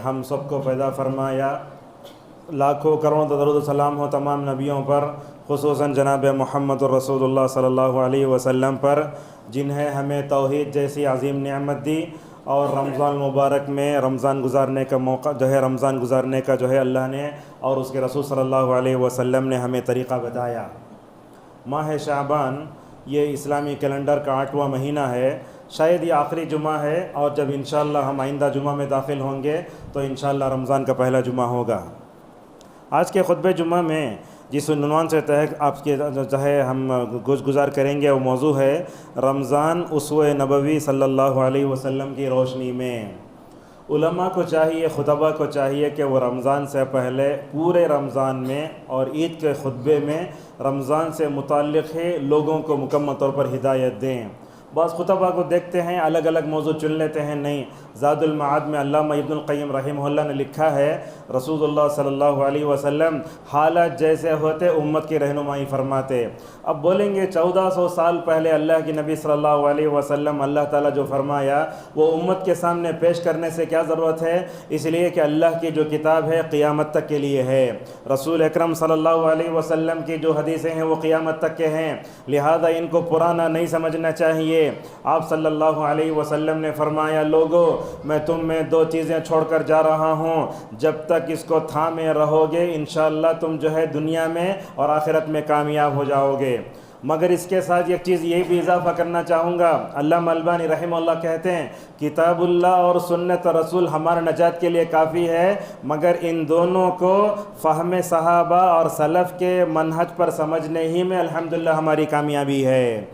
ہم سب کو پیدا فرمایا، لاکھوں کروڑوں درود و سلام ہو تمام نبیوں پر، خصوصاً جناب محمد رسول اللہ صلی اللہ علیہ وسلم پر، جنہیں ہمیں توحید جیسی عظیم نعمت دی اور رمضان المبارک میں رمضان گزارنے کا موقع رمضان گزارنے کا اللہ نے اور اس کے رسول صلی اللہ علیہ وسلم نے ہمیں طریقہ بتایا۔ ماہ شعبان یہ اسلامی کیلنڈر کا 8واں مہینہ ہے، شاید یہ آخری جمعہ ہے، اور جب انشاءاللہ ہم آئندہ جمعہ میں داخل ہوں گے تو انشاءاللہ رمضان کا پہلا جمعہ ہوگا۔ آج کے خطبہ جمعہ میں جس عنوان سے تحت آپ کے ہم گزار کریں گے وہ موضوع ہے رمضان اسوہ نبوی صلی اللہ علیہ وسلم کی روشنی میں۔ علماء کو چاہیے، خطبہ کو چاہیے کہ وہ رمضان سے پہلے پورے رمضان میں اور عید کے خطبے میں رمضان سے متعلق ہے لوگوں کو مکمل طور پر ہدایت دیں۔ بعض خطبہ کو دیکھتے ہیں الگ الگ موضوع چن لیتے ہیں، نہیں، زاد المعاد میں علامہ ابن القیم رحمہ اللہ نے لکھا ہے رسول اللہ صلی اللہ علیہ وسلم حالات جیسے ہوتے امت کی رہنمائی فرماتے۔ اب بولیں گے 1400 سال پہلے اللہ کی نبی صلی اللہ علیہ وسلم اللہ تعالیٰ جو فرمایا وہ امت کے سامنے پیش کرنے سے کیا ضرورت ہے؟ اس لیے کہ اللہ کی جو کتاب ہے قیامت تک کے لیے ہے، رسول اکرم صلی اللہ علیہ وسلم کی جو حدیثیں ہیں وہ قیامت تک کے ہیں، لہذا ان کو پرانا نہیں سمجھنا چاہیے۔ آپ صلی اللہ علیہ وسلم نے فرمایا لوگو میں تم میں 2 چیزیں چھوڑ کر جا رہا ہوں، جب تک اس کو تھامے رہو گے انشاءاللہ تم دنیا میں اور آخرت میں کامیاب ہو جاؤ گے۔ مگر اس کے ساتھ ایک چیز یہ بھی اضافہ کرنا چاہوں گا، علامہ البانی رحمہ اللہ کہتے ہیں کتاب اللہ اور سنت رسول ہمارا نجات کے لیے کافی ہے، مگر ان دونوں کو فہم صحابہ اور سلف کے منہج پر سمجھنے ہی میں الحمدللہ ہماری کامیابی ہے۔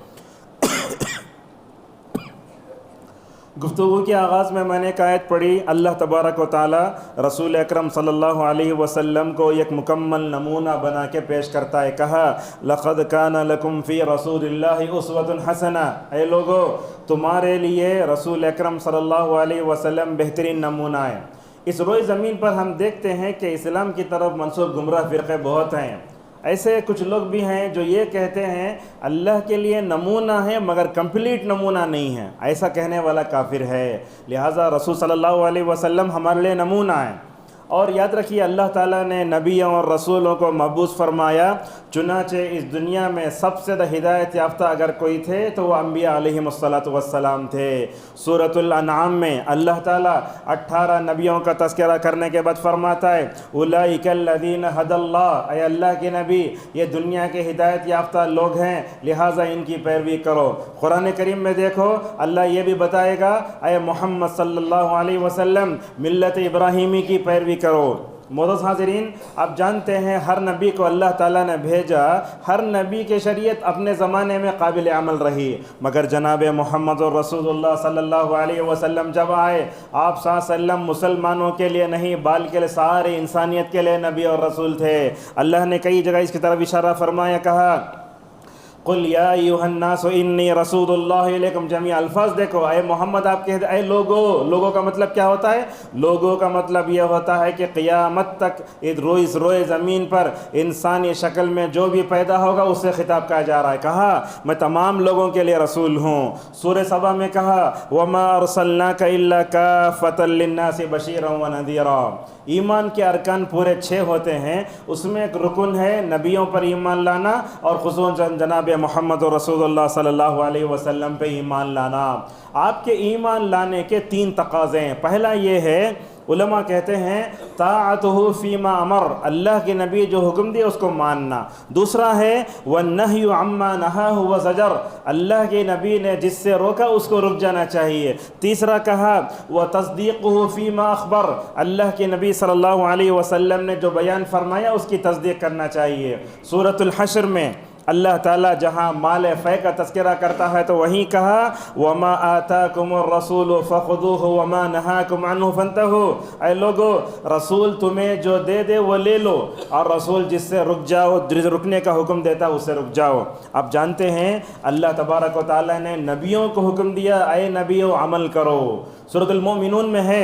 گفتگو کے آغاز میں نے ایک آیت پڑھی، اللہ تبارک و تعالی رسول اکرم صلی اللہ علیہ وسلم کو ایک مکمل نمونہ بنا کے پیش کرتا ہے، کہا لَقَدْ كَانَ لَكُمْ فِي رَسُولِ اللَّهِ أُسْوَةٌ حَسَنَةٌ، اے لوگو تمہارے لیے رسول اکرم صلی اللہ علیہ وسلم بہترین نمونہ ہے۔ اس روئے زمین پر ہم دیکھتے ہیں کہ اسلام کی طرف منسوب گمراہ فرقے بہت ہیں۔ ایسے کچھ لوگ بھی ہیں جو یہ کہتے ہیں اللہ کے لیے نمونہ ہے مگر کمپلیٹ نمونہ نہیں ہے، ایسا کہنے والا کافر ہے۔ لہٰذا رسول صلی اللہ علیہ وسلم ہمارے لیے نمونہ ہے، اور یاد رکھیے اللہ تعالیٰ نے نبیوں اور رسولوں کو مبعوث فرمایا، چنانچہ اس دنیا میں سب سے ہدایت یافتہ اگر کوئی تھے تو وہ انبیاء علیہم الصلاۃ تھے۔ سورۃ الانعام میں اللہ تعالیٰ 18 نبیوں کا تذکرہ کرنے کے بعد فرماتا ہے اولئک الذین ھدی اللہ، اے اللہ کے نبی یہ دنیا کے ہدایت یافتہ لوگ ہیں لہٰذا ان کی پیروی کرو۔ قرآن کریم میں دیکھو اللہ یہ بھی بتائے گا اے محمد صلی اللہ علیہ وسلم ملت ابراہیمی کی پیروی کرو۔ معزز حاضرین، آپ جانتے ہیں ہر نبی کو اللہ تعالیٰ نے بھیجا، ہر نبی کی شریعت اپنے زمانے میں قابل عمل رہی، مگر جناب محمد رسول اللہ صلی اللہ علیہ وسلم جب آئے آپ صلی اللہ علیہ وسلم مسلمانوں کے لیے نہیں بلکہ سارے انسانیت کے لیے نبی اور رسول تھے۔ اللہ نے کئی جگہ اس کی طرف اشارہ فرمایا، کہا قل یا ایھا الناس انی رسول اللہ الیکم جمیعا، الفاظ دیکھو اے محمد آپ کہتے اے لوگوں کا مطلب کیا ہوتا ہے؟ لوگوں کا مطلب یہ ہوتا ہے کہ قیامت تک اس روئے زمین پر انسانی شکل میں جو بھی پیدا ہوگا اس سے خطاب کیا جا رہا ہے، کہا میں تمام لوگوں کے لیے رسول ہوں۔ سورہ سبا میں کہا وما ارسلناک الا کافۃ للناس بشیرا ونذیرا۔ ایمان کے ارکان پورے 6 ہوتے ہیں، اس میں ایک رکن ہے نبیوں پر ایمان لانا اور خصوصاً جناب محمد رسول اللہ صلی اللہ علیہ وسلم پہ ایمان لانا۔ آپ کے ایمان لانے کے 3 تقاضے ہیں۔ پہلا یہ ہے، علماء کہتے ہیں طاعتہ فیما امر، اللہ کے نبی جو حکم دیا اس کو ماننا۔ دوسرا ہے والنہی عما نہاہ وزجر، اللہ کے نبی نے جس سے روکا اس کو رک جانا چاہیے۔ تیسرا کہا وتصدیقہ فیما اخبر، اللہ کے نبی صلی اللہ علیہ وسلم نے جو بیان فرمایا اس کی تصدیق کرنا چاہیے۔ سورۃ الحشر میں اللہ تعالیٰ جہاں مال فے کا تذکرہ کرتا ہے تو وہیں کہا وما آتاکم الرسول فخذوہ وما نہاکم عنہ فانتہوا، اے لوگو رسول تمہیں جو دے دے وہ لے لو، اور رسول جس سے رکنے کا حکم دیتا اس سے رک جاؤ۔ اب جانتے ہیں اللہ تبارک و تعالیٰ نے نبیوں کو حکم دیا اے نبیو عمل کرو۔ سورۃ المؤمنون میں ہے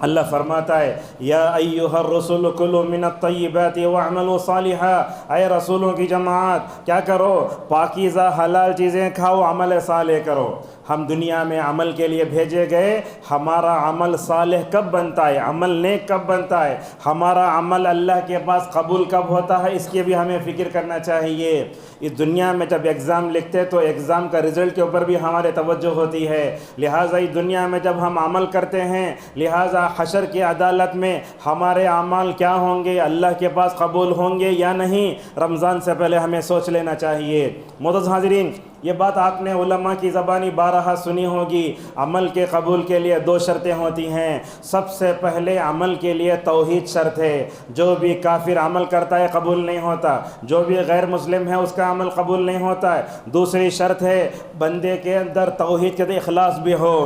اللہ فرماتا ہے یا ایھا الرسول کلوا من الطیبات واعملوا صالحا، اے رسولوں کی جماعت کیا کرو؟ پاکیزہ حلال چیزیں کھاؤ، عمل صالح کرو۔ ہم دنیا میں عمل کے لیے بھیجے گئے. ہمارا عمل صالح کب بنتا ہے, عمل نیک کب بنتا ہے, ہمارا عمل اللہ کے پاس قبول کب ہوتا ہے, اس کی بھی ہمیں فکر کرنا چاہیے. اس دنیا میں جب ایگزام لکھتے تو ایگزام کا رزلٹ کے اوپر بھی ہمارے توجہ ہوتی ہے. لہٰذا اس دنیا میں جب ہم عمل کرتے ہیں, لہٰذا حشر کی عدالت میں ہمارے اعمال کیا ہوں گے, اللہ کے پاس قبول ہوں گے یا نہیں, رمضان سے پہلے ہمیں سوچ لینا چاہیے. معزز حاضرین, یہ بات آپ نے علماء کی زبانی بارہا سنی ہوگی. عمل کے قبول کے لیے 2 شرطیں ہوتی ہیں. سب سے پہلے عمل کے لیے توحید شرط ہے. جو بھی کافر عمل کرتا ہے قبول نہیں ہوتا, جو بھی غیر مسلم ہے اس کا عمل قبول نہیں ہوتا ہے. دوسری شرط ہے بندے کے اندر توحید کے اخلاص بھی ہو.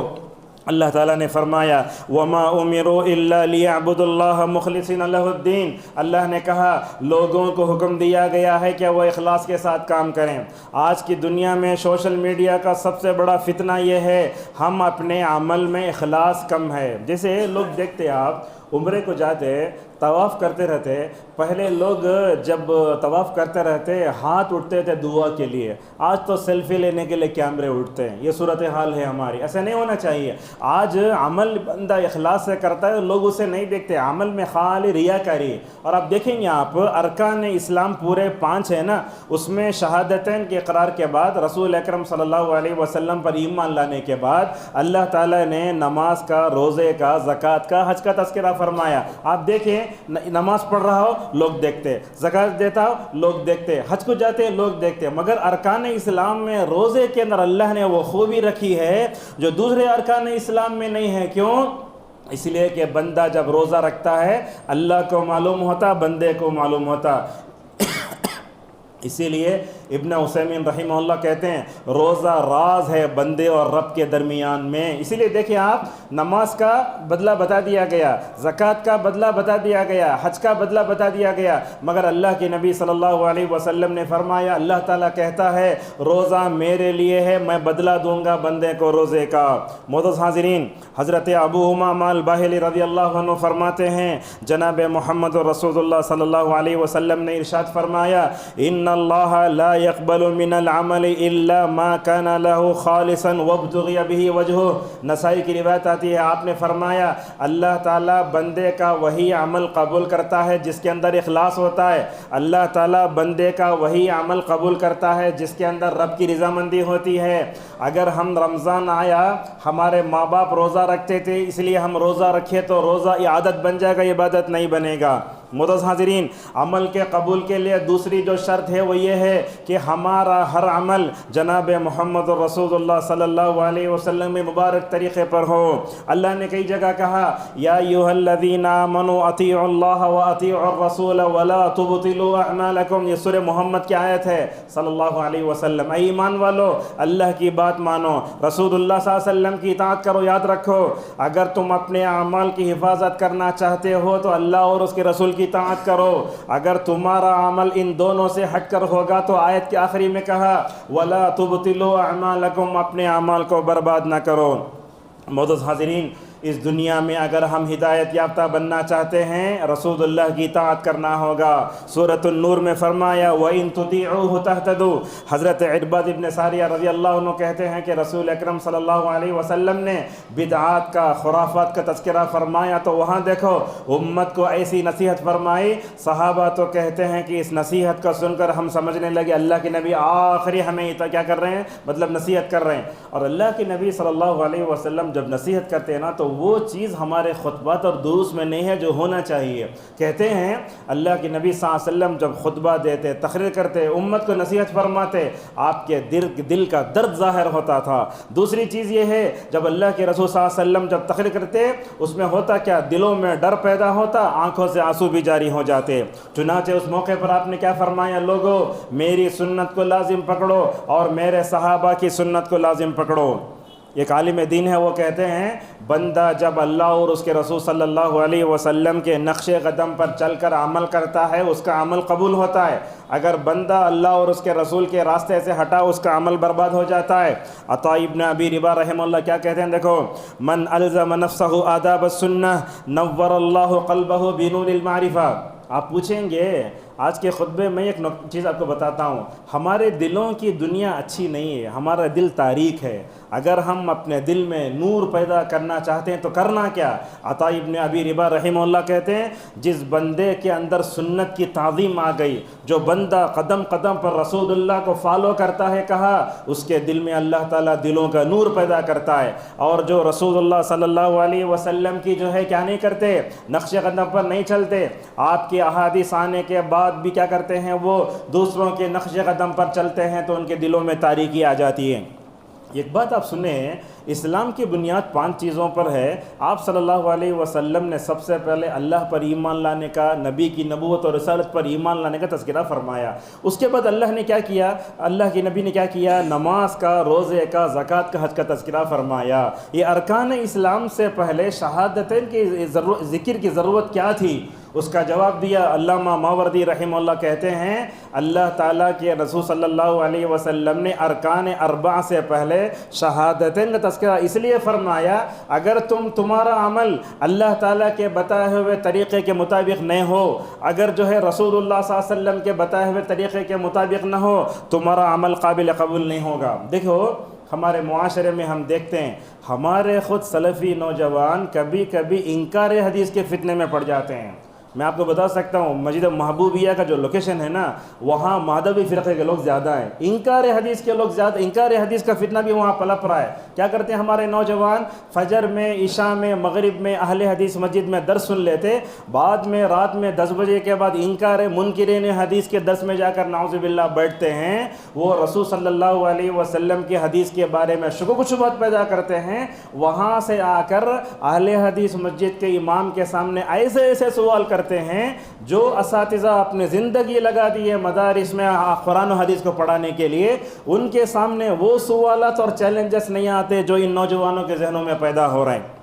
اللہ تعالیٰ نے فرمایا وَمَا أُمِرُوا إِلَّا لِيَعْبُدُوا اللَّهَ مُخْلِصِينَ لَهُ الدِّينَ. اللہ نے کہا لوگوں کو حکم دیا گیا ہے کہ وہ اخلاص کے ساتھ کام کریں. آج کی دنیا میں سوشل میڈیا کا سب سے بڑا فتنہ یہ ہے, ہم اپنے عمل میں اخلاص کم ہے. جیسے لوگ دیکھتے آپ عمرے کو جاتے, طواف کرتے رہتے, پہلے لوگ جب طواف کرتے رہتے ہاتھ اٹھتے تھے دعا کے لیے, آج تو سیلفی لینے کے لیے کیمرے اٹھتے ہیں. یہ صورتحال ہے ہماری. ایسا نہیں ہونا چاہیے. آج عمل بندہ اخلاص سے کرتا ہے, لوگ اسے نہیں دیکھتے, عمل میں خالی ریاکاری. اور آپ دیکھیں گے آپ ارکان اسلام پورے 5 ہیں نا, اس میں شہادتین کے اقرار کے بعد رسول اکرم صلی اللہ علیہ وسلم پر ایمان لانے کے بعد اللہ تعالیٰ نے نماز کا, روزے کا, زکوٰۃ کا, حج کا تذکرہ فرمایا. آپ دیکھیں نماز پڑھ رہا ہو لوگ دیکھتے, زکوٰۃ دیتا ہو لوگ دیکھتے, حج کو جاتے لوگ دیکھتے. مگر ارکان اسلام میں روزے کے اندر اللہ نے وہ خوبی رکھی ہے جو دوسرے ارکان اسلام میں نہیں ہے. کیوں؟ اس لیے کہ بندہ جب روزہ رکھتا ہے اللہ کو معلوم ہوتا, بندے کو معلوم ہوتا. اسی لیے ابن عثیمین رحمہ اللہ کہتے ہیں روزہ راز ہے بندے اور رب کے درمیان میں. اسی لیے دیکھیں آپ, نماز کا بدلہ بتا دیا گیا, زکوٰۃ کا بدلہ بتا دیا گیا, حج کا بدلہ بتا دیا گیا, مگر اللہ کے نبی صلی اللہ علیہ وسلم نے فرمایا, اللہ تعالیٰ کہتا ہے روزہ میرے لیے ہے, میں بدلہ دوں گا بندے کو روزے کا. معزز حاضرین, حضرت ابو امامہ الباہلی رضی اللہ عنہ فرماتے ہیں جناب محمد رسول اللہ صلی اللہ علیہ وسلم نے ارشاد فرمایا ان اللہ لا يقبل من العمل الا ما كان له خالصا وابتغي به وجهه. نسائی کی روایت آتی ہے, آپ نے فرمایا اللہ تعالیٰ بندے کا وہی عمل قبول کرتا ہے جس کے اندر اخلاص ہوتا ہے. اللہ تعالیٰ بندے کا وہی عمل قبول کرتا ہے جس کے اندر رب کی رضامندی ہوتی ہے. اگر ہم رمضان آیا, ہمارے ماں باپ روزہ رکھتے تھے اس لیے ہم روزہ رکھے تو روزہ عادت بن جائے گا, عبادت نہیں بنے گا. معزز حاضرین, عمل کے قبول کے لیے دوسری جو شرط ہے وہ یہ ہے کہ ہمارا ہر عمل جناب محمد رسول اللہ صلی اللہ علیہ وسلم میں مبارک طریقے پر ہو. اللہ نے کئی جگہ کہا یا ایھا الذین آمنوا اطیعوا اللہ واطیعوا الرسول ولا تبطلوا اعمالکم. یہ سورہ محمد کی آیت ہے صلی اللہ علیہ وسلم. اے ایمان والو, اللہ کی بات مانو, رسول اللہ صلی اللہ علیہ وسلم کی اطاعت کرو. یاد رکھو اگر تم اپنے اعمال کی حفاظت کرنا چاہتے ہو تو اللہ اور اس کے رسول کی اطاعت کرو. اگر تمہارا عمل ان دونوں سے ہٹ کر ہوگا تو آیت کے آخری میں کہا وَلَا تُبْطِلُوا أَعْمَالَكُمْ, اپنے اعمال کو برباد نہ کرو. معزز حاضرین, اس دنیا میں اگر ہم ہدایت یافتہ بننا چاہتے ہیں رسول اللہ کی اطاعت کرنا ہوگا. سورۃ النور میں فرمایا وَإِن تُطِيعُوهُ تَهْتَدُوا. حضرت عرباد ابن ساریہ رضی اللہ عنہ کہتے ہیں کہ رسول اکرم صلی اللہ علیہ وسلم نے بدعات کا, خرافات کا تذکرہ فرمایا تو وہاں دیکھو امت کو ایسی نصیحت فرمائی. صحابہ تو کہتے ہیں کہ اس نصیحت کو سن کر ہم سمجھنے لگے اللہ کے نبی آخری ہمیں کیا کر رہے ہیں, مطلب نصیحت کر رہے ہیں. اور اللہ کے نبی صلی اللہ علیہ وسلم جب نصیحت کرتے ہیں نا تو وہ چیز ہمارے خطبات اور دروس میں نہیں ہے جو ہونا چاہیے. کہتے ہیں اللہ کے نبی صلی اللہ علیہ وسلم جب خطبہ دیتے, تقریر کرتے, امت کو نصیحت فرماتے, آپ کے دل کا درد ظاہر ہوتا تھا. دوسری چیز یہ ہے جب اللہ کے رسول صلی اللہ علیہ وسلم جب تقریر کرتے اس میں ہوتا کیا, دلوں میں ڈر پیدا ہوتا, آنکھوں سے آنسو بھی جاری ہو جاتے. چنانچہ اس موقع پر آپ نے کیا فرمایا, لوگو میری سنت کو لازم پکڑو اور میرے صحابہ کی سنت کو لازم پکڑو. ایک عالم دین ہے, وہ کہتے ہیں بندہ جب اللہ اور اس کے رسول صلی اللہ علیہ وسلم کے نقش قدم پر چل کر عمل کرتا ہے اس کا عمل قبول ہوتا ہے. اگر بندہ اللہ اور اس کے رسول کے راستے سے ہٹا اس کا عمل برباد ہو جاتا ہے. عطا ابن ابی ربا رحمہ اللہ کیا کہتے ہیں, دیکھو من الزم نفسہ آداب السنہ نور اللہ قلبہ بنور المعرفہ. آپ پوچھیں گے آج کے خطبے میں ایک چیز آپ کو بتاتا ہوں، ہمارے دلوں کی دنیا اچھی نہیں ہے، ہمارا دل تاریک ہے۔ اگر ہم اپنے دل میں نور پیدا کرنا چاہتے ہیں تو کرنا کیا؟ عطا ابن ابی ربا رحمہ اللہ کہتے ہیں، جس بندے کے اندر سنت کی تعظیم آ گئی، جو بندہ قدم قدم پر رسول اللہ کو فالو کرتا ہے، کہا اس کے دل میں اللہ تعالیٰ دلوں کا نور پیدا کرتا ہے۔ اور جو رسول اللہ صلی اللہ علیہ وسلم کی جو ہے کیا نہیں کرتے، نقش قدم پر نہیں چلتے، آپ کے احادیث آنے کے بعد بھی کیا کرتے ہیں، وہ دوسروں کے نقش قدم پر چلتے ہیں، تو ان کے دلوں میں تاریکی آ جاتی ہے۔ ایک بات آپ سنیں، اسلام کی بنیاد 5 چیزوں پر ہے۔ آپ صلی اللہ علیہ وسلم نے سب سے پہلے اللہ پر ایمان لانے کا، نبی کی نبوت اور رسالت پر ایمان لانے کا تذکرہ فرمایا۔ اس کے بعد اللہ نے کیا کیا، اللہ کے نبی نے کیا کیا، نماز کا، روزے کا، زکوٰۃ کا، حج کا تذکرہ فرمایا۔ یہ ارکان اسلام سے پہلے شہادتین کی ذکر کی ضرورت کیا تھی؟ اس کا جواب دیا علامہ ماوردی رحمہ اللہ کہتے ہیں، اللہ تعالیٰ کے رسول صلی اللہ علیہ وسلم نے ارکان 4 سے پہلے شہادتین کا تذکرہ اس لیے فرمایا، اگر تمہارا عمل اللہ تعالیٰ کے بتائے ہوئے طریقے کے مطابق نہیں ہو، اگر جو ہے رسول اللہ صلی اللہ علیہ وسلم کے بتائے ہوئے طریقے کے مطابق نہ ہو، تمہارا عمل قابل قبول نہیں ہوگا۔ دیکھو ہمارے معاشرے میں ہم دیکھتے ہیں، ہمارے خود سلفی نوجوان کبھی کبھی انکار حدیث کے فتنے میں پڑ جاتے ہیں۔ میں آپ کو بتا سکتا ہوں، مسجد محبوبیہ کا جو لوکیشن ہے نا، وہاں مادھوی فرقے کے لوگ زیادہ ہیں، انکار حدیث کے لوگ زیادہ، انکار حدیث کا فتنہ بھی وہاں پلپ رہا ہے۔ کیا کرتے ہیں ہمارے نوجوان، فجر میں، عشاء میں، مغرب میں اہل حدیث مسجد میں درس سن لیتے، بعد میں رات میں 10 بجے کے بعد انکار منکرین حدیث کے درس میں جا کر نعوذ باللہ بیٹھتے ہیں، وہ رسول صلی اللہ علیہ وسلم کی حدیث کے بارے میں شکوک و شبہات پیدا کرتے ہیں۔ وہاں سے آ کر اہل حدیث مسجد کے امام کے سامنے ایسے ایسے سوال کرتے ہیں جو اساتذہ اپنے زندگی لگا دی ہے مدارس میں قرآن و حدیث کو پڑھانے کے لیے، ان کے سامنے وہ سوالات اور چیلنجز نہیں آتے جو ان نوجوانوں کے ذہنوں میں پیدا ہو رہے ہیں۔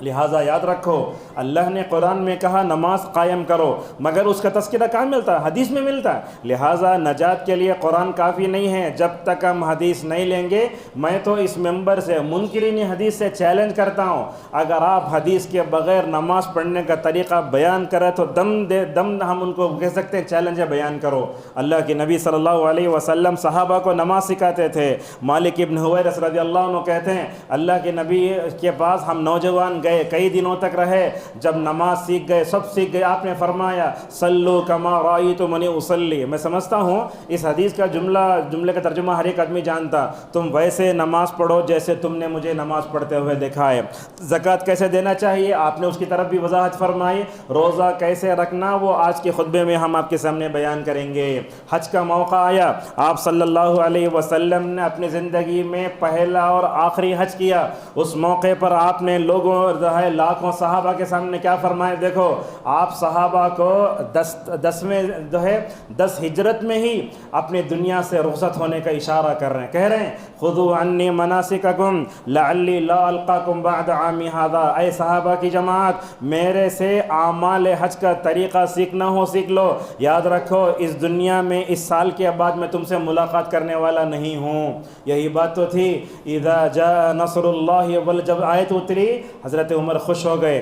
لہٰذا یاد رکھو، اللہ نے قرآن میں کہا نماز قائم کرو، مگر اس کا تذکرہ کہاں ملتا ہے؟ حدیث میں ملتا ہے۔ لہٰذا نجات کے لیے قرآن کافی نہیں ہے جب تک ہم حدیث نہیں لیں گے۔ میں تو اس ممبر سے منکرین حدیث سے چیلنج کرتا ہوں، اگر آپ حدیث کے بغیر نماز پڑھنے کا طریقہ بیان کریں تو دم ہم ان کو کہہ سکتے ہیں چیلنج ہے، بیان کرو۔ اللہ کے نبی صلی اللہ علیہ وسلم صحابہ کو نماز سکھاتے تھے۔ مالک ابن حویرث رضی اللہ عنہ کہتے ہیں، اللہ کے نبی کے پاس ہم نوجوان گئے، کئی دنوں تک رہے، جب نماز سیکھ گئے، سب سیکھ گئے، آپ نے فرمایا صلو کما رأیتمونی اصلی۔ میں سمجھتا ہوں اس حدیث کا جملے کا ترجمہ ہر ایک آدمی جانتا، تم ویسے نماز پڑھو جیسے تم نے مجھے نماز پڑھتے ہوئے دیکھا ہے۔ زکوٰۃ کیسے دینا چاہیے آپ نے اس کی طرف بھی وضاحت فرمائی۔ روزہ کیسے رکھنا وہ آج کے خطبے میں ہم آپ کے سامنے بیان کریں گے۔ حج کا موقع آیا، آپ صلی اللہ علیہ وسلم نے اپنی زندگی میں پہلا اور آخری حج کیا۔ اس موقع پر آپ نے لوگوں لاکھوں صحابہ کے سامنے کیا فرمائے؟ دیکھو آپ صحابہ کو 10 ہجرت میں ہی اپنی دنیا سے رخصت ہونے کا اشارہ کر رہے ہیں، کہہ رہے ہیں خذوا عنی مناسککم لعلی لا القاکم بعد عامی ھذا۔ اے صحابہ کی جماعت، میرے سے اعمال حج کا طریقہ سیکھنا ہو سیکھ لو، یاد رکھو اس دنیا میں اس سال کے بعد میں تم سے ملاقات کرنے والا نہیں ہوں۔ یہی بات تو تھی، اذا جاء نصر اللہ، جب آیت اتری حضرت عمر خوش ہو گئے،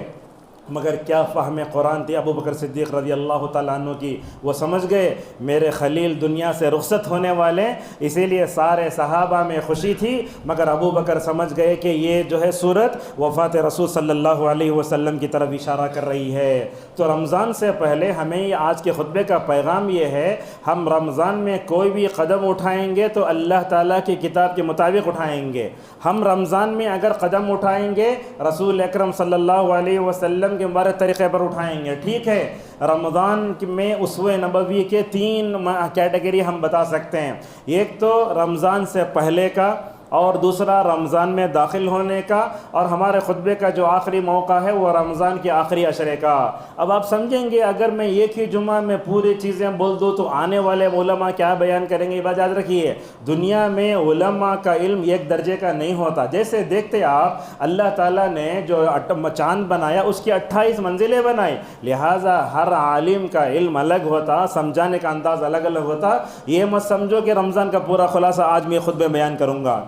مگر کیا فہم قرآن تھی ابو بکر صدیق رضی اللہ تعالیٰ عنہ کی، وہ سمجھ گئے میرے خلیل دنیا سے رخصت ہونے والے، اسی لیے سارے صحابہ میں خوشی تھی، مگر ابو بکر سمجھ گئے کہ یہ جو ہے صورت وفات رسول صلی اللہ علیہ وسلم کی طرف اشارہ کر رہی ہے۔ تو رمضان سے پہلے ہمیں آج کے خطبے کا پیغام یہ ہے، ہم رمضان میں کوئی بھی قدم اٹھائیں گے تو اللہ تعالیٰ کی کتاب کے مطابق اٹھائیں گے۔ ہم رمضان میں اگر قدم اٹھائیں گے رسول اکرم صلی اللہ علیہ وسلم کے مبارک طریقے پر اٹھائیں گے، ٹھیک ہے۔ رمضان میں اسوہ نبوی کے 3 کیٹیگری ہم بتا سکتے ہیں، ایک تو رمضان سے پہلے کا، اور دوسرا رمضان میں داخل ہونے کا، اور ہمارے خطبے کا جو آخری موقع ہے وہ رمضان کے آخری عشرے کا۔ اب آپ سمجھیں گے اگر میں ایک ہی جمعہ میں پوری چیزیں بول دوں تو آنے والے علماء کیا بیان کریں گے؟ یہ بات یاد رکھیے، دنیا میں علماء کا علم ایک درجے کا نہیں ہوتا۔ جیسے دیکھتے آپ اللہ تعالیٰ نے جو چاند بنایا اس کی 28 منزلیں بنائی، لہٰذا ہر عالم کا علم الگ ہوتا، سمجھانے کا انداز الگ الگ ہوتا۔ یہ مت سمجھو کہ رمضان کا پورا خلاصہ آج میں خطبے بیان کروں گا۔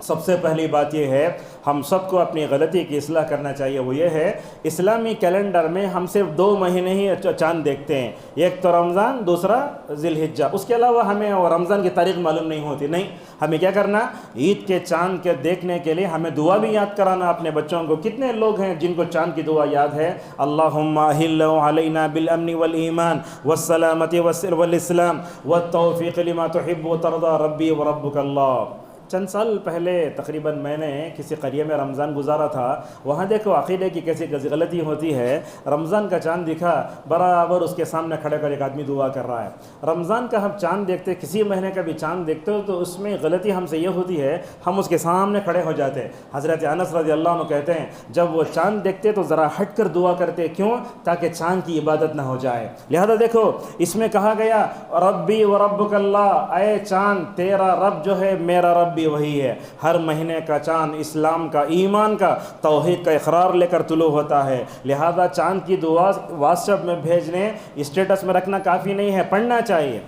سب سے پہلی بات یہ ہے ہم سب کو اپنی غلطی کی اصلاح کرنا چاہیے، وہ یہ ہے اسلامی کیلنڈر میں ہم صرف 2 مہینے ہی چاند دیکھتے ہیں، ایک تو رمضان، دوسرا ذی الحجہ، اس کے علاوہ ہمیں رمضان کی تاریخ معلوم نہیں ہوتی۔ نہیں، ہمیں کیا کرنا، عید کے چاند کے دیکھنے کے لیے ہمیں دعا بھی یاد کرانا اپنے بچوں کو۔ کتنے لوگ ہیں جن کو چاند کی دعا یاد ہے؟ اللہم احل علینا بالامن والایمان والسلامۃ والاسلام والتوفیق لما تحب وترضى ربی وربک اللہ۔ چند سال پہلے تقریباً میں نے کسی قریے میں رمضان گزارا تھا، وہاں دیکھو عقیدے کی کیسی غلطی ہوتی ہے۔ رمضان کا چاند دکھا، برابر اس کے سامنے کھڑے کر ایک آدمی دعا کر رہا ہے۔ رمضان کا ہم چاند دیکھتے، کسی مہینے کا بھی چاند دیکھتے ہو تو اس میں غلطی ہم سے یہ ہوتی ہے، ہم اس کے سامنے کھڑے ہو جاتے ہیں۔ حضرت انس رضی اللہ عنہ کہتے ہیں جب وہ چاند دیکھتے تو ذرا ہٹ کر دعا کرتے، کیوں؟ تاکہ چاند کی عبادت نہ ہو جائے۔ لہذا دیکھو اس میں کہا گیا ربی وربک اللہ، اے چاند تیرا رب جو ہے میرا رب بھی وہی ہے۔ ہر مہینے کا چاند اسلام کا، ایمان کا، توحید کا اقرار لے کر طلوع ہوتا ہے۔ لہذا چاند کی دعا واٹس ایپ میں بھیجنے، اسٹیٹس میں رکھنا کافی نہیں ہے، پڑھنا چاہیے۔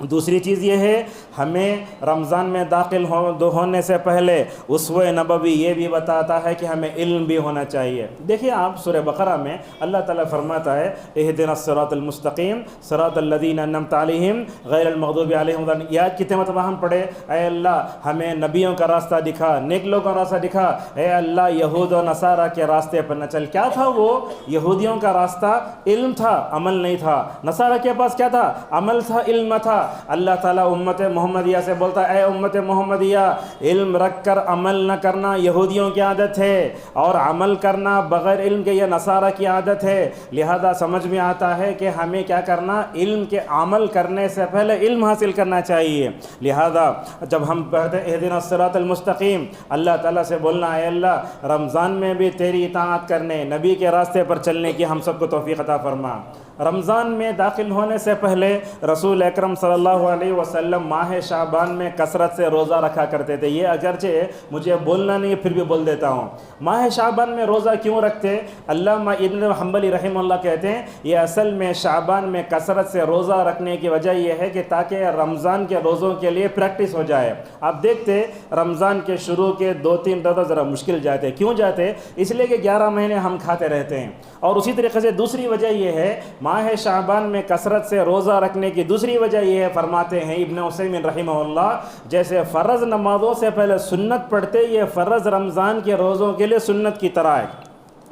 دوسری چیز یہ ہے ہمیں رمضان میں داخل ہونے سے پہلے اسوہ نبوی یہ بھی بتاتا ہے کہ ہمیں علم بھی ہونا چاہیے۔ دیکھیے آپ سورہ بقرہ میں اللہ تعالیٰ فرماتا ہے اہدنا الصراط المستقیم صراط الذین انعمت علیہم غیر المغضوب علیہم۔ یاد کتنے مرتبہ ہم پڑھے، اے اللہ ہمیں نبیوں کا راستہ دکھا، نیک لوگوں کا راستہ دکھا، اے اللہ یہود و نصارہ کے راستے پر نہ چل۔ کیا تھا وہ؟ یہودیوں کا راستہ علم تھا، عمل نہیں تھا۔ نصارہ کے پاس کیا تھا؟ عمل تھا، علم تھا۔ اللہ تعالیٰ امت محمدیہ سے بولتا ہے اے امت محمدیہ، علم رکھ کر عمل نہ کرنا یہودیوں کی عادت ہے، اور عمل کرنا بغیر علم کے یہ نصارہ کی عادت ہے۔ لہذا سمجھ میں آتا ہے کہ ہمیں کیا کرنا، علم کے عمل کرنے سے پہلے علم حاصل کرنا چاہیے۔ لہذا جب ہم پڑھتے ہیں اہدنا الصراط المستقیم، اللہ تعالیٰ سے بولنا اے اللہ رمضان میں بھی تیری اطاعت کرنے، نبی کے راستے پر چلنے کی ہم سب کو توفیق عطا فرما۔ رمضان میں داخل ہونے سے پہلے رسول اکرم صلی اللہ علیہ وسلم ماہ شعبان میں کثرت سے روزہ رکھا کرتے تھے۔ یہ اگرچہ مجھے بولنا نہیں پھر بھی بول دیتا ہوں، ماہ شعبان میں روزہ کیوں رکھتے؟ علامہ ابن حنبلی رحمہ اللہ کہتے ہیں یہ اصل میں شعبان میں کثرت سے روزہ رکھنے کی وجہ یہ ہے کہ تاکہ رمضان کے روزوں کے لیے پریکٹس ہو جائے۔ آپ دیکھتے رمضان کے شروع کے 2-3 روزہ ذرا مشکل جاتے، کیوں جاتے؟ اس لیے کہ 11 مہینے ہم کھاتے رہتے ہیں۔ اور اسی طریقے سے دوسری وجہ یہ ہے ماہ شعبان میں کثرت سے روزہ رکھنے کی دوسری وجہ یہ ہے، فرماتے ہیں ابن عثیمین رحمہ اللہ، جیسے فرض نمازوں سے پہلے سنت پڑھتے، یہ فرض رمضان کے روزوں کے لیے سنت کی طرح ہے۔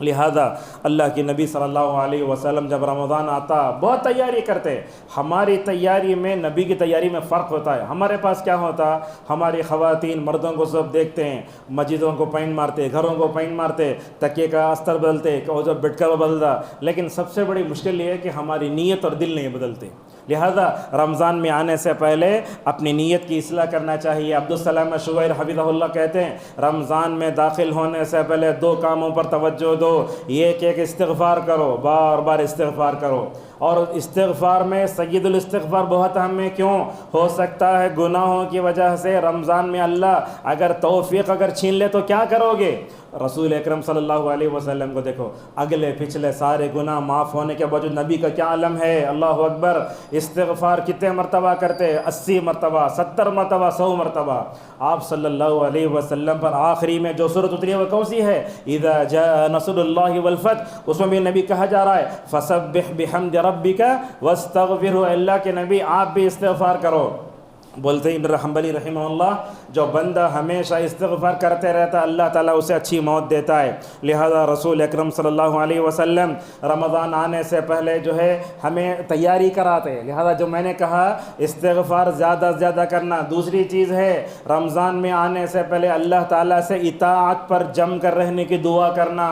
لہذا اللہ کے نبی صلی اللہ علیہ وسلم جب رمضان آتا بہت تیاری کرتے۔ ہماری تیاری میں نبی کی تیاری میں فرق ہوتا ہے۔ ہمارے پاس کیا ہوتا، ہماری خواتین مردوں کو سب دیکھتے ہیں، مسجدوں کو پین مارتے، گھروں کو پین مارتے، تکیے کا استر بدلتے، اور جو بیٹھ کر بدلتا، لیکن سب سے بڑی مشکل یہ ہے کہ ہماری نیت اور دل نہیں بدلتے۔ لہذا رمضان میں آنے سے پہلے اپنی نیت کی اصلاح کرنا چاہیے۔ عبدالسلام شویر حفظہ اللہ کہتے ہیں رمضان میں داخل ہونے سے پہلے 2 کاموں پر توجہ دو، یہ کہ استغفار کرو، بار بار استغفار کرو، اور استغفار میں سید الاستغفار بہت اہم ہے۔ کیوں؟ ہو سکتا ہے گناہوں کی وجہ سے رمضان میں اللہ اگر توفیق چھین لے تو کیا کرو گے؟ رسول اکرم صلی اللہ علیہ وسلم کو دیکھو، اگلے پچھلے سارے گناہ معاف ہونے کے باوجود نبی کا کیا علم ہے، اللہ اکبر، استغفار کتنے مرتبہ کرتے؟ 80 مرتبہ، 70 مرتبہ، 100 مرتبہ۔ آپ صلی اللہ علیہ وسلم پر آخری میں جو سورت اتری ہے وہ کون سی ہے؟ اذا جاء نصر اللہ والفتح، اس میں بھی نبی کہا جا رہا ہے فسبح بحمد ربک واستغفرہ، اللہ کے نبی آپ بھی استغفار کرو۔ بولتے ہیں ابن حنبلی رحمہ اللہ جو بندہ ہمیشہ استغفار کرتے رہتا ہے اللہ تعالیٰ اسے اچھی موت دیتا ہے۔ لہذا رسول اکرم صلی اللہ علیہ وسلم رمضان آنے سے پہلے جو ہے ہمیں تیاری کراتے ہیں۔ لہذا جو میں نے کہا استغفار زیادہ سے زیادہ کرنا۔ دوسری چیز ہے رمضان میں آنے سے پہلے اللہ تعالیٰ سے اطاعت پر جم کر رہنے کی دعا کرنا۔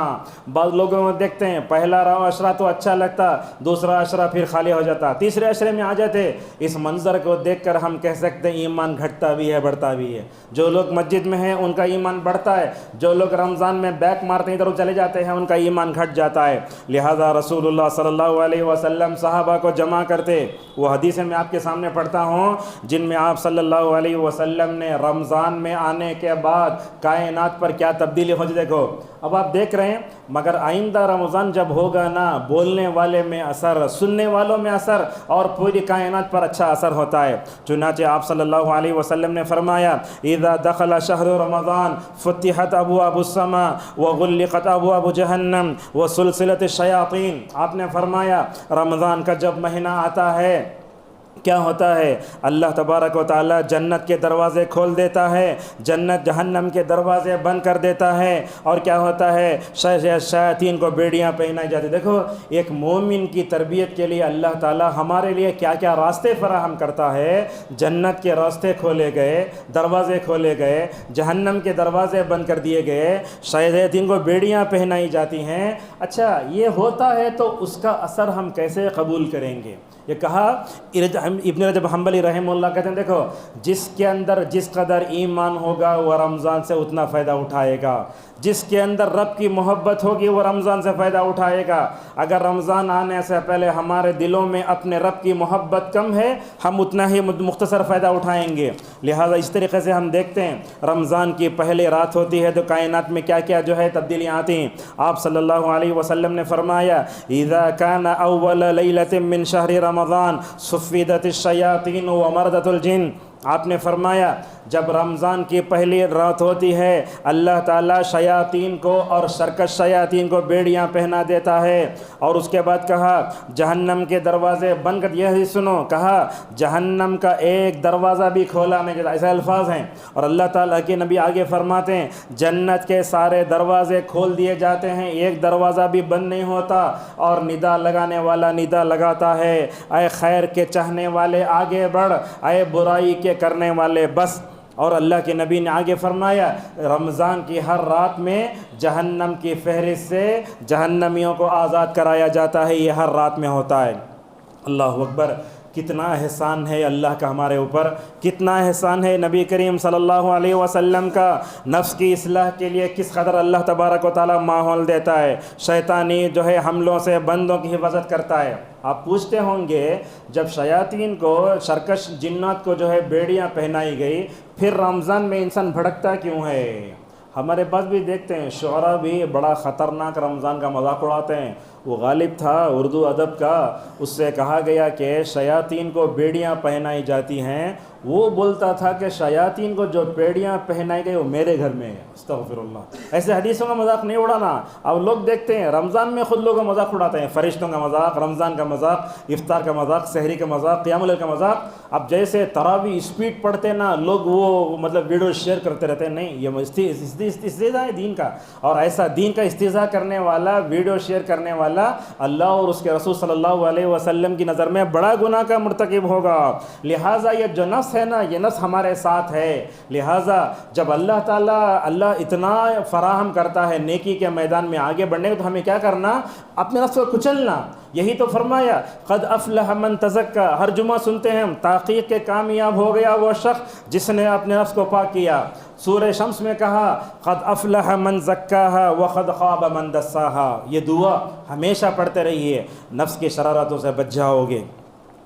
بعض لوگوں کو دیکھتے ہیں پہلا عشرہ تو اچھا لگتا، دوسرا عشرہ پھر خالی ہو جاتا، تیسرے عشرے میں آ جاتے۔ اس منظر کو دیکھ کر ہم کہہ سکتے ایمان گھٹتا بھی ہے بڑھتا بھی ہے۔ جو لوگ مسجد میں ہیں ان کا ایمان بڑھتا ہے، جو لوگ رمضان میں بیک مارتے ہیں ادھر چلے جاتے ہیں ان کا ایمان گھٹ جاتا ہے۔ لہذا رسول اللہ صلی اللہ علیہ وسلم صحابہ کو جمع کرتے۔ وہ حدیثیں میں آپ کے سامنے پڑھتا ہوں جن میں آپ صلی اللہ علیہ وسلم نے رمضان میں آنے کے بعد کائنات پر کیا تبدیلی ہو جائے۔ دیکھو اب آپ دیکھ رہے ہیں، مگر آئندہ رمضان جب ہوگا نا، بولنے والے میں اثر، سننے والوں میں اثر، اور پوری کائنات پر اچھا اثر ہوتا ہے۔ چنانچہ آپ صلی اللہ علیہ وسلم نے فرمایا اذا دخل شہر رمضان فتحت ابواب السماء وغلقت ابواب جہنم وسلسلت الشیاطین۔ آپ نے فرمایا رمضان کا جب مہینہ آتا ہے کیا ہوتا ہے؟ اللہ تبارک و تعالی جنت کے دروازے کھول دیتا ہے، جنت جہنم کے دروازے بند کر دیتا ہے، اور کیا ہوتا ہے؟ شیاطین کو بیڑیاں پہنائی جاتی۔ دیکھو ایک مومن کی تربیت کے لیے اللہ تعالی ہمارے لیے کیا کیا راستے فراہم کرتا ہے۔ جنت کے راستے کھولے گئے، دروازے کھولے گئے، جہنم کے دروازے بند کر دیے گئے، شیاطین کو بیڑیاں پہنائی جاتی ہیں۔ اچھا یہ ہوتا ہے تو اس کا اثر ہم کیسے قبول کریں گے؟ یہ کہا ابن رجب حنبلی رحمہ اللہ کہتے ہیں دیکھو جس کے اندر جس قدر ایمان ہوگا وہ رمضان سے اتنا فائدہ اٹھائے گا، جس کے اندر رب کی محبت ہوگی وہ رمضان سے فائدہ اٹھائے گا۔ اگر رمضان آنے سے پہلے ہمارے دلوں میں اپنے رب کی محبت کم ہے، ہم اتنا ہی مختصر فائدہ اٹھائیں گے۔ لہٰذا اس طریقے سے ہم دیکھتے ہیں رمضان کی پہلی رات ہوتی ہے تو کائنات میں کیا کیا جو ہے تبدیلیاں آتی ہیں۔ آپ صلی اللہ علیہ وسلم نے فرمایا اذا كان اول لیلۃ من شہر رمضان صفدت الشیاطین ومردت الجن۔ آپ نے فرمایا جب رمضان کی پہلی رات ہوتی ہے اللہ تعالیٰ شیاطین کو اور سرکش شیاطین کو بیڑیاں پہنا دیتا ہے، اور اس کے بعد کہا جہنم کے دروازے بند کر، یہ سنو کہا جہنم کا ایک دروازہ بھی کھولا نہیں جاتا، ایسے الفاظ ہیں۔ اور اللہ تعالیٰ کے نبی آگے فرماتے ہیں جنت کے سارے دروازے کھول دیے جاتے ہیں، ایک دروازہ بھی بند نہیں ہوتا، اور ندا لگانے والا ندا لگاتا ہے اے خیر کے چاہنے والے آگے بڑھ، اے برائی کے کرنے والے بس۔ اور اللہ کے نبی نے آگے فرمایا رمضان کی ہر رات میں جہنم کی فہرست سے جہنمیوں کو آزاد کرایا جاتا ہے، یہ ہر رات میں ہوتا ہے۔ اللہ اکبر، کتنا احسان ہے اللہ کا ہمارے اوپر، کتنا احسان ہے نبی کریم صلی اللہ علیہ وسلم کا۔ نفس کی اصلاح کے لیے کس قدر اللہ تبارک و تعالیٰ ماحول دیتا ہے، شیطانی جو ہے حملوں سے بندوں کی حفاظت کرتا ہے۔ آپ پوچھتے ہوں گے جب شیاطین کو سرکش جنات کو جو ہے بیڑیاں پہنائی گئی پھر رمضان میں انسان بھڑکتا کیوں ہے؟ ہمارے پاس بھی دیکھتے ہیں شعراء بھی بڑا خطرناک رمضان کا مذاق اڑاتے ہیں۔ وہ غالب تھا اردو ادب کا، اس سے کہا گیا کہ شیاطین کو بیڑیاں پہنائی جاتی ہیں، وہ بولتا تھا کہ شیاطین کو جو بیڑیاں پہنائی گئی وہ میرے گھر میں ہے۔ استغفر اللہ، ایسے حدیثوں کا مذاق نہیں اڑانا۔ اب لوگ دیکھتے ہیں رمضان میں خود لوگ مذاق اڑاتے ہیں، فرشتوں کا مذاق، رمضان کا مذاق، افطار کا مذاق، سحری کا مذاق، قیام اللیل کا مذاق۔ اب جیسے تراویح اسپیڈ پڑھتے نا لوگ، وہ مطلب ویڈیو شیئر کرتے رہتے ہیں، نہیں یہ استہزاء ہے دین کا، اور ایسا دین کا استہزاء کرنے والا، ویڈیو شیئر کرنے والا اللہ اور اس کے رسول صلی اللہ علیہ وسلم کی نظر میں بڑا گناہ کا مرتکب ہوگا۔ لہٰذا یہ جو نفس ہے نا، یہ نفس ہمارے ساتھ ہے۔ لہٰذا جب اللہ تعالیٰ اتنا فراہم کرتا ہے نیکی کے میدان میں آگے بڑھنے کو، تو ہمیں کیا کرنا؟ اپنے نفس کو کچلنا۔ یہی تو فرمایا قد افلح من تزکا، ہر جمعہ سنتے ہیں ہم، تحقیق کے کامیاب ہو گیا وہ شخص جس نے اپنے نفس کو پاک کیا۔ سورہ شمس میں کہا قد افلح من زکاہا وقد خاب من دساہا۔ یہ دعا ہمیشہ پڑھتے رہیے، نفس کی شرارتوں سے بچ جاؤ گے۔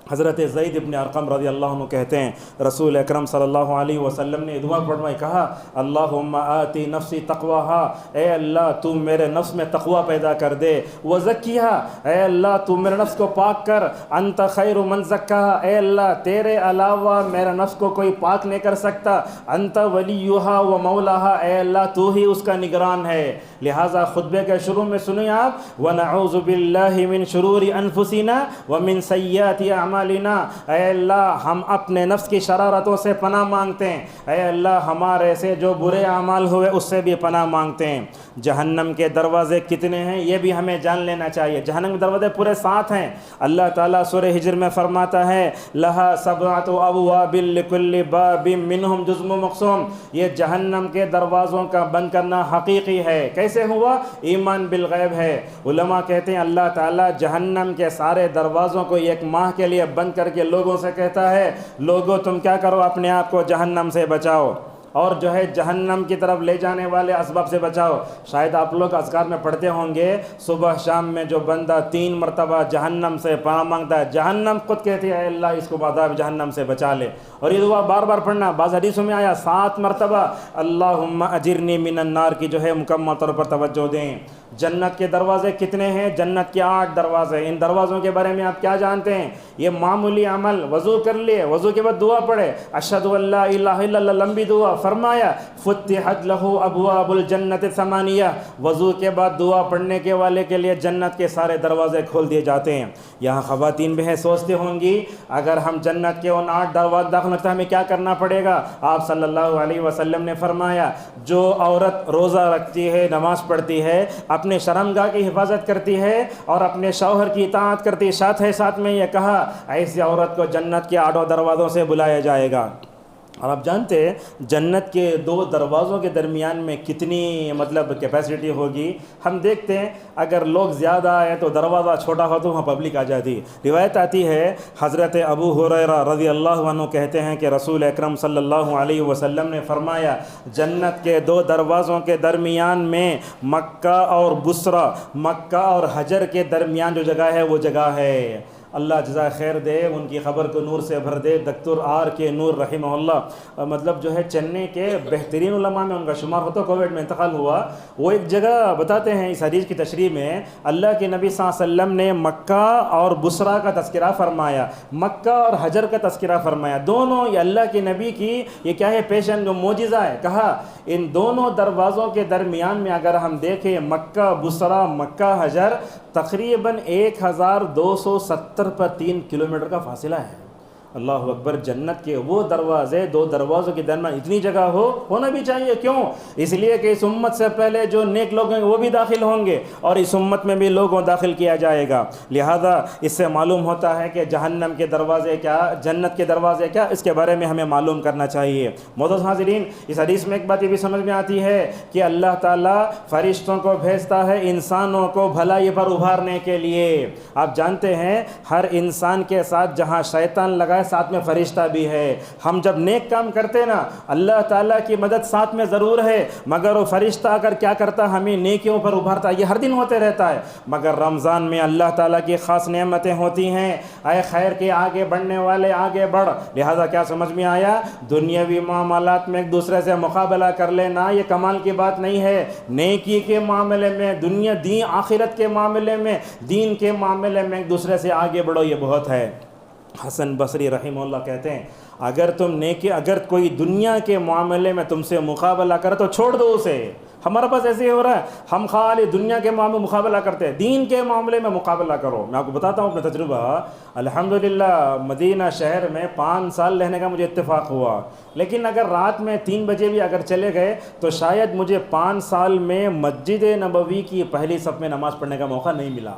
حضرت زید ابن ارقم رضی اللہ عنہ کہتے ہیں رسول اکرم صلی اللہ علیہ وسلم نے دعا پڑھوائی، کہا اللہم آتی نفسی تقواہا، اے اللہ تو میرے نفس میں تقوی پیدا کر دے، وزکیہا، اے اللہ تو میرے نفس کو پاک کر، انت خیر من زکاہا، اے اللہ تیرے علاوہ میرے نفس کو کوئی پاک نہیں کر سکتا، انت ولیہا و مولاہا، اے اللہ تو ہی اس کا نگران ہے۔ لہٰذا خطبے کے شروع میں سنیں آپ وَنَعُوذُ بِاللَّهِ مِن شُرُورِ أَنفُسِنَا وَمِن سَيِّئَاتِ أَعْمَالِنَا، اے اللہ ہم اپنے نفس کی شرارتوں سے پناہ مانگتے ہیں، اے اللہ ہمارے سے جو برے اعمال ہوئے اس سے بھی پناہ مانگتے ہیں۔ جہنم کے دروازے کتنے ہیں یہ بھی ہمیں جان لینا چاہیے، جہنم کے دروازے پورے 7 ہیں۔ اللہ تعالیٰ سورہ ہجر میں فرماتا ہے لَهَا سَبْعَةُ أَبْوَابٍ لِكُلِّ بَابٍ مِّنْهُمْ جُزْءٌ مَقْسُومٌ۔ یہ جہنم کے دروازوں کا بند کرنا حقیقی ہے۔ کیسے ہوا؟ ایمان بالغیب ہے۔ علماء کہتے ہیں اللہ تعالیٰ جہنم کے سارے دروازوں کو 1 ماہ کے لیے بند کر کے لوگوں سے کہتا ہے لوگوں تم کیا کرو، اپنے آپ کو جہنم سے بچاؤ۔ اور جو ہے جہنم کی طرف لے جانے والے اسباب سے بچاؤ۔ شاید آپ لوگ اذکار میں پڑھتے ہوں گے صبح شام میں جو بندہ 3 مرتبہ جہنم سے پناہ مانگتا ہے، جہنم خود کہتی ہے اے اللہ اس کو عذاب جہنم سے بچا لے، اور یہ دعا بار بار پڑھنا۔ بعض حدیثوں میں آیا 7 مرتبہ اللہم اجرنی من النار کی جو ہے مکمل طور پر توجہ دیں۔ جنت کے دروازے کتنے ہیں؟ جنت کے 8 دروازے۔ ان دروازوں کے بارے میں آپ کیا جانتے ہیں؟ یہ معمولی عمل، وضو کر لیے، وضو کے بعد دعا پڑھے اشہد ان لا الہ الا اللہ، لمبی دعا، فرمایا فتحت لہ ابواب الجنت 8، وضو کے بعد دعا پڑھنے کے والے کے لیے جنت کے سارے دروازے کھول دیے جاتے ہیں۔ یہاں خواتین بھی ہیں، سوچتے ہوں گی اگر ہم جنت کے ان 8 دروازے داخل ہوتے ہمیں کیا کرنا پڑے گا؟ آپ صلی اللہ علیہ وسلم نے فرمایا جو عورت روزہ رکھتی ہے، نماز پڑھتی ہے، اپنے شرمگاہ کی حفاظت کرتی ہے اور اپنے شوہر کی اطاعت کرتی ہے، ساتھ میں یہ کہا ایسی عورت کو جنت کے 8 دروازوں سے بلایا جائے گا۔ اور آپ جانتے ہیں جنت کے 2 دروازوں کے درمیان میں کتنی کیپیسٹی ہوگی؟ ہم دیکھتے ہیں اگر لوگ زیادہ آئے تو دروازہ چھوٹا ہو تو وہاں پبلک آ جاتی۔ روایت آتی ہے حضرت ابو ہریرہ رضی اللہ عنہ کہتے ہیں کہ رسول اکرم صلی اللہ علیہ وسلم نے فرمایا جنت کے 2 دروازوں کے درمیان میں مکہ اور بصرہ، مکہ اور حجر کے درمیان جو جگہ ہے وہ جگہ ہے۔ اللہ جزائے خیر دے، ان کی خبر کو نور سے بھر دے۔ دکتور آر کے نور رحمہ اللہ جو ہے چنئی کے بہترین علماء میں ان کا شمار ہوتا، کووڈ میں انتقال ہوا۔ وہ ایک جگہ بتاتے ہیں اس حدیث کی تشریح میں، اللہ کے نبی صلی اللہ علیہ وسلم نے مکہ اور بصرہ کا تذکرہ فرمایا، مکہ اور حجر کا تذکرہ فرمایا۔ دونوں یہ اللہ کے نبی کی یہ کیا ہے پیشن جو معجزہ ہے۔ کہا ان دونوں دروازوں کے درمیان میں اگر ہم دیکھیں مکہ بصرہ، مکہ حجر، تقریباً 1270 پر 3 کلومیٹر کا فاصلہ ہے۔ اللہ اکبر! جنت کے وہ دروازے، 2 دروازوں کے درمیان اتنی جگہ ہونا بھی چاہیے۔ کیوں؟ اس لیے کہ اس امت سے پہلے جو نیک لوگ ہیں وہ بھی داخل ہوں گے اور اس امت میں بھی لوگوں داخل کیا جائے گا۔ لہذا اس سے معلوم ہوتا ہے کہ جہنم کے دروازے کیا، جنت کے دروازے کیا، اس کے بارے میں ہمیں معلوم کرنا چاہیے۔ معزز حاضرین، اس حدیث میں ایک بات یہ بھی سمجھ میں آتی ہے کہ اللہ تعالیٰ فرشتوں کو بھیجتا ہے انسانوں کو بھلائی پر ابھارنے کے لیے۔ آپ جانتے ہیں ہر انسان کے ساتھ جہاں شیطان لگائے ساتھ میں فرشتہ بھی ہے۔ ہم جب نیک کام کرتے نا اللہ تعالیٰ کی مدد ساتھ میں ضرور ہے، مگر وہ فرشتہ اگر کیا کرتا ہمیں نیکیوں پر ابھارتا، یہ ہر دن ہوتے رہتا ہے۔ مگر رمضان میں اللہ تعالیٰ کی خاص نعمتیں ہوتی ہیں، اے خیر کے آگے بڑھنے والے آگے بڑھ۔ لہذا کیا سمجھ میں آیا؟ دنیاوی معاملات میں ایک دوسرے سے مقابلہ کر لینا یہ کمال کی بات نہیں ہے۔ نیکی کے معاملے میں، دین آخرت کے معاملے میں، دین کے معاملے میں ایک دوسرے سے آگے بڑھو، یہ بہت ہے۔ حسن بصری رحمہ اللہ کہتے ہیں اگر کوئی دنیا کے معاملے میں تم سے مقابلہ کرے تو چھوڑ دو اسے۔ ہمارے پاس ایسے ہی ہو رہا ہے، ہم خالی دنیا کے معاملے میں مقابلہ کرتے ہیں، دین کے معاملے میں مقابلہ کرو۔ میں آپ کو بتاتا ہوں اپنا تجربہ۔ الحمدللہ مدینہ شہر میں 5 سال رہنے کا مجھے اتفاق ہوا، لیکن اگر رات میں 3 بجے بھی اگر چلے گئے تو شاید مجھے 5 سال میں مسجد نبوی کی پہلی صف میں نماز پڑھنے کا موقع نہیں ملا۔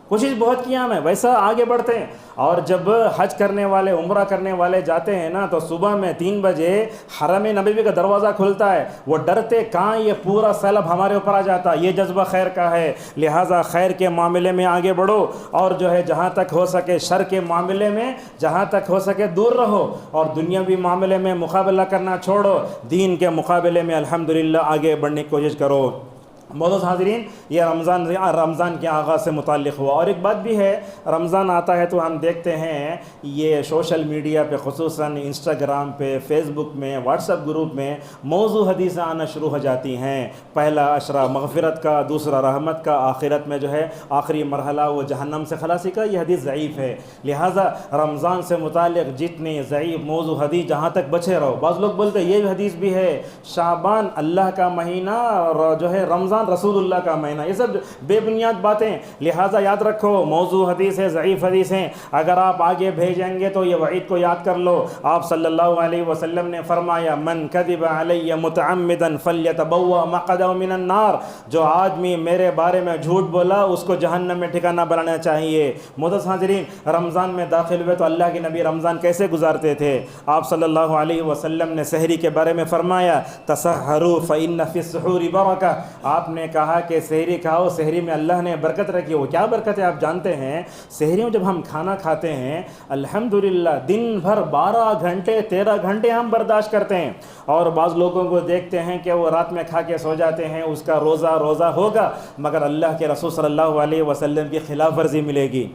کوشش بہت کیا میں، ویسا آگے بڑھتے ہیں۔ اور جب حج کرنے والے، عمرہ کرنے والے جاتے ہیں نا تو صبح میں 3 بجے حرم نبوی کا دروازہ کھلتا ہے، وہ ڈرتے کہاں یہ پورا سیلاب ہمارے اوپر آ جاتا۔ یہ جذبہ خیر کا ہے، لہٰذا خیر کے معاملے میں آگے بڑھو، اور جو ہے جہاں تک ہو سکے شر کے معاملے میں جہاں تک ہو سکے دور رہو، اور دنیاوی معاملے میں مقابلہ کرنا چھوڑو، دین کے مقابلے میں الحمدللہ آگے بڑھنے کی کوشش کرو۔ معزز حاضرین، یہ رمضان کے آغاز سے متعلق ہوا۔ اور ایک بات بھی ہے، رمضان آتا ہے تو ہم دیکھتے ہیں یہ سوشل میڈیا پہ، خصوصاً انسٹاگرام پہ، فیس بک میں، واٹس ایپ گروپ میں موضوع حدیثیں آنا شروع ہو جاتی ہیں۔ پہلا عشرہ مغفرت کا، دوسرا رحمت کا، آخرت میں جو ہے آخری مرحلہ وہ جہنم سے خلاصی کا، یہ حدیث ضعیف ہے۔ لہٰذا رمضان سے متعلق جتنے ضعیف موضوع حدیث جہاں تک بچے رہو۔ بعض لوگ بولتے ہیں یہ حدیث بھی ہے، شعبان اللہ کا مہینہ اور جو ہے رمضان رسول اللہ کا مہینہ، یہ سب بے بنیاد باتیں۔ لہٰذا یاد رکھو موضوع حدیث ہے، ضعیف حدیث ہیں، اگر آپ آگے بھیجیں گے تو یہ وعید کو یاد کر لو۔ آپ صلی اللہ علیہ وسلم نے فرمایا من کذب علی متعمدا فلیتبوأ مقعدہ من النار، جو آدمی میرے بارے میں جھوٹ بولا اس کو جہنم میں ٹھکانہ بنانا چاہیے۔ معزز حاضرین، رمضان میں داخل ہوئے تو اللہ کے نبی رمضان کیسے گزارتے تھے؟ آپ صلی اللہ علیہ وسلم نے سحری کے بارے میں فرمایا تسحروا فإن فی السحور برکہ، آپ آپ نے کہا کہ سحری کھاؤ، سحری میں اللہ نے برکت رکھی. وہ کیا برکت ہے آپ جانتے ہیں؟ سحری میں جب ہم کھانا کھاتے ہیں الحمدللہ دن بھر 12 گھنٹے 13 گھنٹے ہم برداشت کرتے ہیں. اور بعض لوگوں کو دیکھتے ہیں کہ وہ رات میں کھا کے سو جاتے ہیں، اس کا روزہ ہوگا مگر اللہ کے رسول صلی اللہ علیہ وسلم کی خلاف ورزی ملے گی.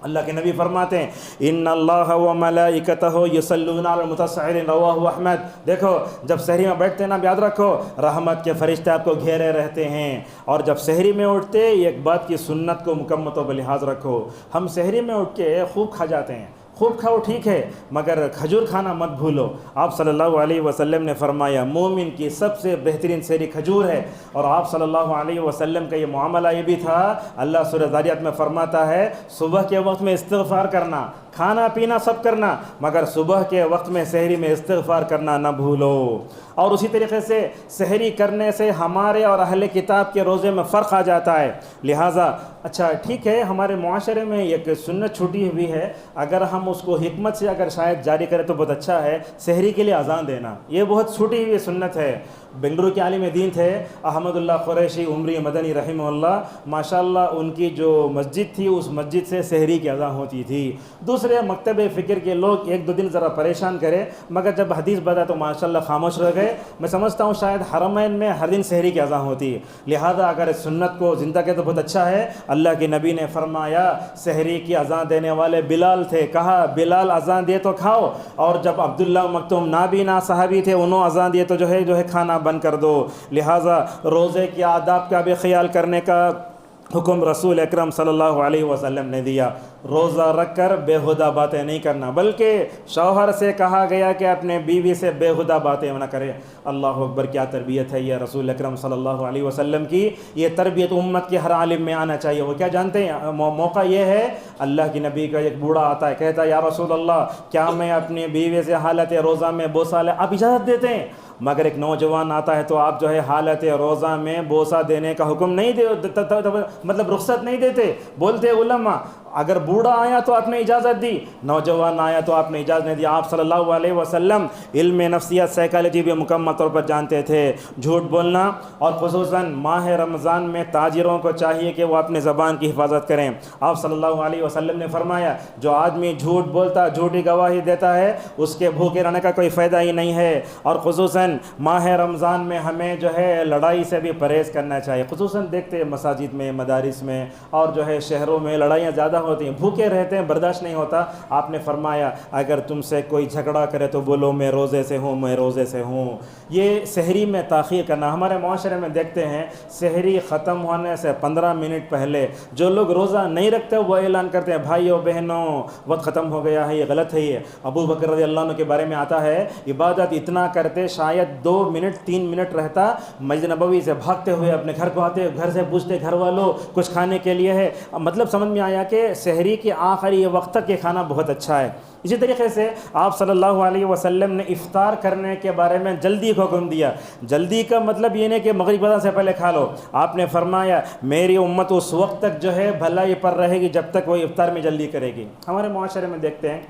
اللہ کے نبی فرماتے ہیں ان اللہ و ملائکتہ یصلون علی المتصعرین، رواہ احمد. دیکھو جب سحری میں بیٹھتے ہیں نا، یاد رکھو رحمت کے فرشتے آپ کو گھیرے رہتے ہیں. اور جب سحری میں اٹھتے ایک بات کی سنت کو مکمل طور پر لحاظ رکھو. ہم سحری میں اٹھ کے خوب کھا جاتے ہیں، خوب کھاؤ ٹھیک ہے مگر کھجور کھانا مت بھولو. آپ صلی اللہ علیہ وسلم نے فرمایا مومن کی سب سے بہترین سحری کھجور ہے. اور آپ صلی اللہ علیہ وسلم کا یہ معاملہ یہ بھی تھا، اللہ سورہ ذاریات میں فرماتا ہے صبح کے وقت میں استغفار کرنا، کھانا پینا سب کرنا مگر صبح کے وقت میں سحری میں استغفار کرنا نہ بھولو. اور اسی طریقے سے سحری کرنے سے ہمارے اور اہل کتاب کے روزے میں فرق آ جاتا ہے. لہٰذا اچھا ٹھیک ہے ہمارے معاشرے میں ایک سنت چھوٹی ہوئی ہے، اگر ہم اس کو حکمت سے اگر شاید جاری کریں تو بہت اچھا ہے. سحری کے لیے اذان دینا یہ بہت چھوٹی ہوئی سنت ہے. بنگلورو کے عالم دین تھے احمد اللہ قریشی عمری مدنی رحمہ اللہ، ماشاءاللہ ان کی جو مسجد تھی اس مسجد سے سحری کی اذان ہوتی تھی. دوسرے مکتب فکر کے لوگ ایک دو دن ذرا پریشان کرے مگر جب حدیث بتا تو ماشاءاللہ خاموش رہ گئے. میں سمجھتا ہوں شاید حرمین میں ہر دن سحری کی اذان ہوتی ہے. لہذا اگر اس سنت کو زندہ کرے تو بہت اچھا ہے. اللہ کے نبی نے فرمایا سحری کی اذان دینے والے بلال تھے، کہا بلال اذان دے تو کھاؤ. اور جب عبداللہ مکتوم نابینا صحابی تھے انہوں اذان دیے تو جو ہے کھانا بند کر دو. لہٰذا روزے کے آداب کا بھی خیال کرنے کا حکم رسول اکرم صلی اللہ علیہ وسلم نے دیا. روزہ رکھ کر بےہودہ باتیں نہیں کرنا، بلکہ شوہر سے کہا گیا کہ اپنے بیوی سے بےہودہ باتیں نہ کرے. اللہ اکبر، کیا تربیت ہے یہ رسول اکرم صلی اللہ علیہ وسلم کی. یہ تربیت امت کے ہر عالم میں آنا چاہیے. وہ کیا جانتے ہیں موقع یہ ہے اللہ کی نبی کا ایک بوڑھا آتا ہے، کہتا ہے یا رسول اللہ کیا میں اپنی بیوی سے حالت روزہ میں بوسہ لے؟ آپ اجازت دیتے ہیں مگر ایک نوجوان آتا ہے تو آپ حالت روزہ میں بوسہ دینے کا حکم نہیں مطلب رخصت نہیں دیتے. بولتے علماء اگر بوڑھا آیا تو آپ نے اجازت دی، نوجوان آیا تو آپ نے اجازت نہیں دی. آپ صلی اللہ علیہ وسلم علم نفسیات سائیکالوجی بھی مکمل طور پر جانتے تھے. جھوٹ بولنا اور خصوصاً ماہ رمضان میں تاجروں کو چاہیے کہ وہ اپنی زبان کی حفاظت کریں. آپ صلی اللہ علیہ وسلم نے فرمایا جو آدمی جھوٹ بولتا، جھوٹی گواہی دیتا ہے، اس کے بھوکے رہنے کا کوئی فائدہ ہی نہیں ہے. اور خصوصاً ماہ رمضان میں ہمیں لڑائی سے بھی پرہیز کرنا چاہیے. خصوصاً دیکھتے ہیں مساجد میں، مدارس میں اور شہروں میں لڑائیاں زیادہ ہوتی ہیں، بھوکے رہتے ہیں، برداشت نہیں ہوتا. آپ نے فرمایا اگر تم سے کوئی جھگڑا کرے تو بولو میں روزے سے ہوں، میں روزے سے ہوں. یہ سحری میں تاخیر کرنا ہمارے معاشرے میں دیکھتے ہیں سحری ختم ہونے سے 15 منٹ پہلے جو لوگ روزہ نہیں رکھتے وہ اعلان کرتے ہیں بھائیو بہنوں وقت ختم ہو گیا ہے. یہ غلط ہے. یہ ابو بکر رضی اللہ عنہ کے بارے میں آتا ہے عبادت اتنا کرتے شاید 2 منٹ 3 منٹ رہتا مسجد نبوی سے بھاگتے ہوئے اپنے گھر کو آتے، گھر سے پوچھتے گھر والوں کچھ کھانے کے لیے ہے. مطلب سمجھ میں آیا کہ سحری کے آخری وقت تک یہ کھانا بہت اچھا ہے. اسی طریقے سے آپ صلی اللہ علیہ وسلم نے افطار کرنے کے بارے میں جلدی کا حکم دیا. جلدی کا مطلب یہ نہیں کہ مغرب اذان سے پہلے کھا لو. آپ نے فرمایا میری امت اس وقت تک بھلائی پر رہے گی جب تک وہ افطار میں جلدی کرے گی. ہمارے معاشرے میں دیکھتے ہیں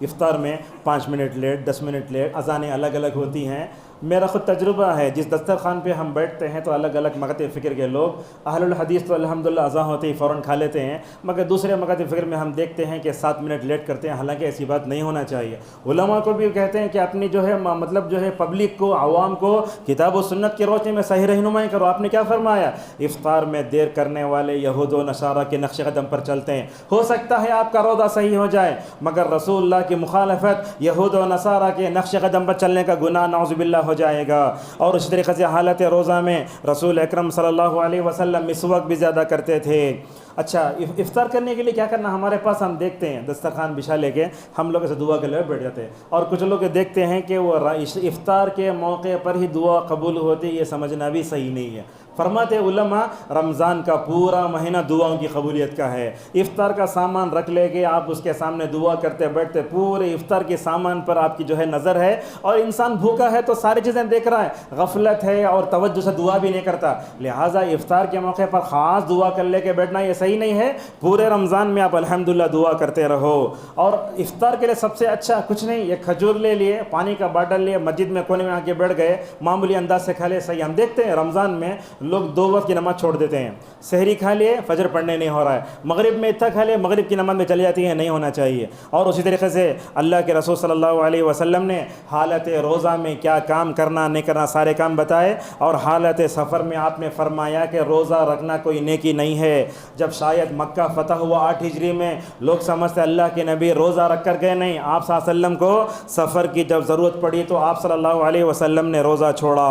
افطار میں 5 منٹ لیٹ، 10 منٹ لیٹ، اذانیں الگ الگ ہوتی ہیں. میرا خود تجربہ ہے جس دسترخوان پہ ہم بیٹھتے ہیں تو الگ الگ مکاتب فکر کے لوگ، اہل الحدیث تو الحمدللہ اذان ہوتے ہی فوراً کھا لیتے ہیں مگر دوسرے مکاتب فکر میں ہم دیکھتے ہیں کہ 7 منٹ لیٹ کرتے ہیں. حالانکہ ایسی بات نہیں ہونا چاہیے. علماء کو بھی کہتے ہیں کہ اپنی مطلب پبلک کو، عوام کو کتاب و سنت کی روشنی میں صحیح رہنمائی کرو. آپ نے کیا فرمایا؟ افطار میں دیر کرنے والے یہود و نصارہ کے نقش قدم پر چلتے ہیں. ہو سکتا ہے آپ کا روزہ صحیح ہو جائے مگر رسول اللہ کی مخالفت یہود و نصارہ کے نقش قدم پر چلنے کا گناہ نعوذ باللہ ہو جائے گا. اور اس طریقے سے حالت روزہ میں رسول اکرم صلی اللہ علیہ وسلم مسواک بھی زیادہ کرتے تھے. اچھا افطار کرنے کے لیے کیا کرنا ہمارے پاس؟ ہم دیکھتے ہیں دسترخوان بچھا لے کے ہم لوگ سے دعا کے لیے بیٹھ جاتے ہیں اور کچھ لوگ دیکھتے ہیں کہ وہ افطار کے موقع پر ہی دعا قبول ہوتی. یہ سمجھنا بھی صحیح نہیں ہے. فرماتے علماء رمضان کا پورا مہینہ دعاؤں کی قبولیت کا ہے. افطار کا سامان رکھ لے کے آپ اس کے سامنے دعا کرتے بیٹھتے، پورے افطار کے سامان پر آپ کی نظر ہے اور انسان بھوکا ہے تو ساری چیزیں دیکھ رہا ہے، غفلت ہے اور توجہ سے دعا بھی نہیں کرتا. لہٰذا افطار کے موقع پر خاص دعا کر لے کے بیٹھنا یہ صحیح نہیں ہے. پورے رمضان میں آپ الحمدللہ دعا کرتے رہو. اور افطار کے لیے سب سے اچھا کچھ نہیں، ایک کھجور لے لیے، پانی کا باٹل لیے، مسجد میں کونے میں آ کے بیٹھ گئے، معمولی انداز سے کھا لے. صحیح. ہم دیکھتے ہیں رمضان میں لوگ 2 وقت کی نماز چھوڑ دیتے ہیں، سحری کھا لیے فجر پڑھنے نہیں ہو رہا ہے، مغرب میں اتنا کھا لیے مغرب کی نماز میں چلی جاتی ہے، نہیں ہونا چاہیے۔ اور اسی طریقے سے اللہ کے رسول صلی اللہ علیہ وسلم نے حالت روزہ میں کیا کام کرنا نہیں کرنا سارے کام بتائے، اور حالت سفر میں آپ نے فرمایا کہ روزہ رکھنا کوئی نیکی نہیں ہے۔ جب شاید مکہ فتح ہوا 8 ہجری میں، لوگ سمجھتے اللہ کے نبی روزہ رکھ کر گئے، نہیں، آپ صلی اللہ علیہ وسلم کو سفر کی جب ضرورت پڑی تو آپ صلی اللہ علیہ وسلم نے روزہ چھوڑا۔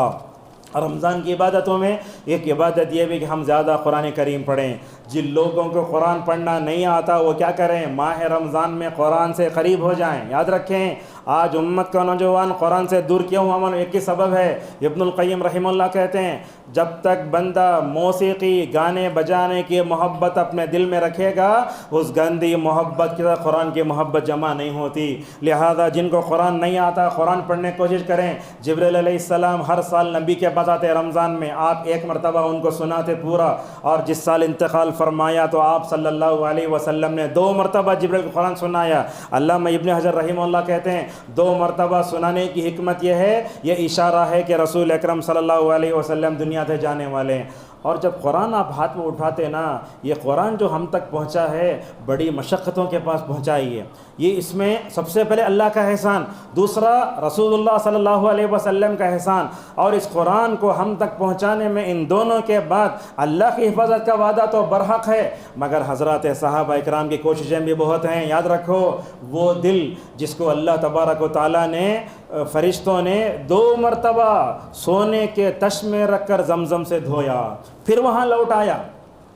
رمضان کی عبادتوں میں ایک عبادت یہ بھی کہ ہم زیادہ قرآن کریم پڑھیں۔ جن لوگوں کو قرآن پڑھنا نہیں آتا وہ کیا کریں، ماہ رمضان میں قرآن سے قریب ہو جائیں۔ یاد رکھیں آج امت کا نوجوان قرآن سے دور کیوں ہوا، ایک ہی سبب ہے۔ ابن القیم رحمہ اللہ کہتے ہیں جب تک بندہ موسیقی گانے بجانے کی محبت اپنے دل میں رکھے گا، اس گندی محبت کے ساتھ قرآن کی محبت جمع نہیں ہوتی۔ لہذا جن کو قرآن نہیں آتا قرآن پڑھنے کی کوشش کریں۔ جبریل علیہ السلام ہر سال نبی کے پاس آتے رمضان میں، آپ ایک مرتبہ ان کو سناتے پورا، اور جس سال انتقال فرمایا تو آپ صلی اللہ علیہ وسلم نے 2 مرتبہ جبریل کو قرآن سنایا۔ علامہ ابن حجر رحمہ اللہ کہتے ہیں 2 مرتبہ سنانے کی حکمت یہ ہے، یہ اشارہ ہے کہ رسول اکرم صلی اللہ علیہ وسلم دنیا سے جانے والے ہیں۔ اور جب قرآن آپ ہاتھ میں اٹھاتے نا، یہ قرآن جو ہم تک پہنچا ہے بڑی مشقتوں کے پاس پہنچائی ہے، یہ اس میں سب سے پہلے اللہ کا احسان، دوسرا رسول اللہ صلی اللہ علیہ وسلم کا احسان، اور اس قرآن کو ہم تک پہنچانے میں ان دونوں کے بعد اللہ کی حفاظت کا وعدہ تو برحق ہے، مگر حضرات صحابہ اکرام کی کوششیں بھی بہت ہیں۔ یاد رکھو وہ دل جس کو اللہ تبارک و تعالیٰ نے فرشتوں نے 2 مرتبہ سونے کے تش میں رکھ کر زمزم سے دھویا، پھر وہاں لوٹ آیا،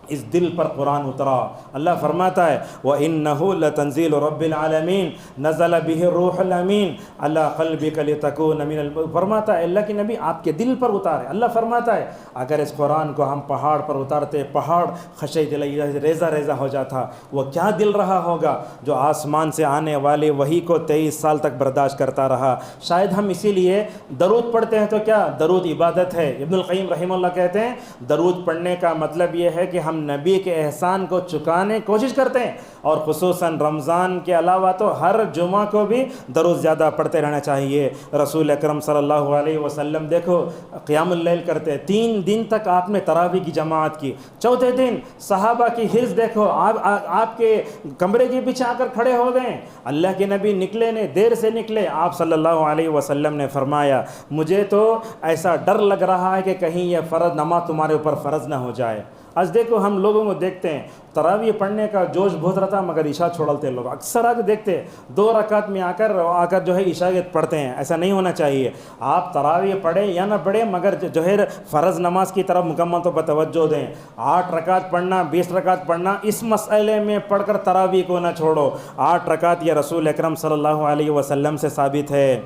اس دل پر قرآن اترا۔ اللہ فرماتا ہے وَإِنَّهُ لَتَنزِيلُ رَبِّ الْعَالَمِينَ نَزَلَ بِهِ الرُّوحُ الْأَمِينُ عَلَىٰ قَلْبِكَ لِتَكُونَ مِنَ فرماتا ہے اللہ کے نبی آپ کے دل پر اتارے۔ اللہ فرماتا ہے اگر اس قرآن کو ہم پہاڑ پر اتارتے، پہاڑ خشع دل ریزہ ریزہ ہو جاتا، وہ کیا دل رہا ہوگا جو آسمان سے آنے والے وحی کو 23 سال تک برداشت کرتا رہا۔ شاید ہم اسی لیے درود پڑھتے ہیں، تو کیا درود عبادت ہے۔ ابن القیم رحمہ اللہ کہتے ہیں درود پڑھنے کا مطلب یہ ہے کہ ہم نبی کے احسان کو چکانے کوشش کرتے ہیں، اور خصوصاً رمضان کے علاوہ تو ہر جمعہ کو بھی درود زیادہ پڑھتے رہنا چاہیے۔ رسول اکرم صلی اللہ علیہ وسلم دیکھو قیام اللیل کرتے، 3 دن تک آپ نے تراویح کی جماعت کی، چوتھے دن صحابہ کی حرص دیکھو، آپ کے کمرے کے پیچھے آ کر کھڑے ہو گئے۔ اللہ کے نبی نکلے نے، دیر سے نکلے، آپ صلی اللہ علیہ وسلم نے فرمایا مجھے تو ایسا ڈر لگ رہا ہے کہ کہیں یہ فرض نماز تمہارے اوپر فرض نہ ہو جائے۔ آج دیکھو ہم لوگوں کو دیکھتے ہیں تراویح پڑھنے کا جوش بہت رہتا مگر عشاء چھوڑتے لوگ، اکثر آج دیکھتے 2 رکعت میں آ کر جو ہے عشاء پڑھتے ہیں۔ ایسا نہیں ہونا چاہیے، آپ تراویح پڑھیں یا نہ پڑھیں مگر جو ہے فرض نماز کی طرف مکمل طور پر توجہ دیں۔ 8 رکعت پڑھنا 20 رکعت پڑھنا اس مسئلے میں پڑھ کر تراویح کو نہ چھوڑو۔ 8 رکعت یہ رسول اکرم صلی اللہ علیہ وسلم سے ثابت ہے۔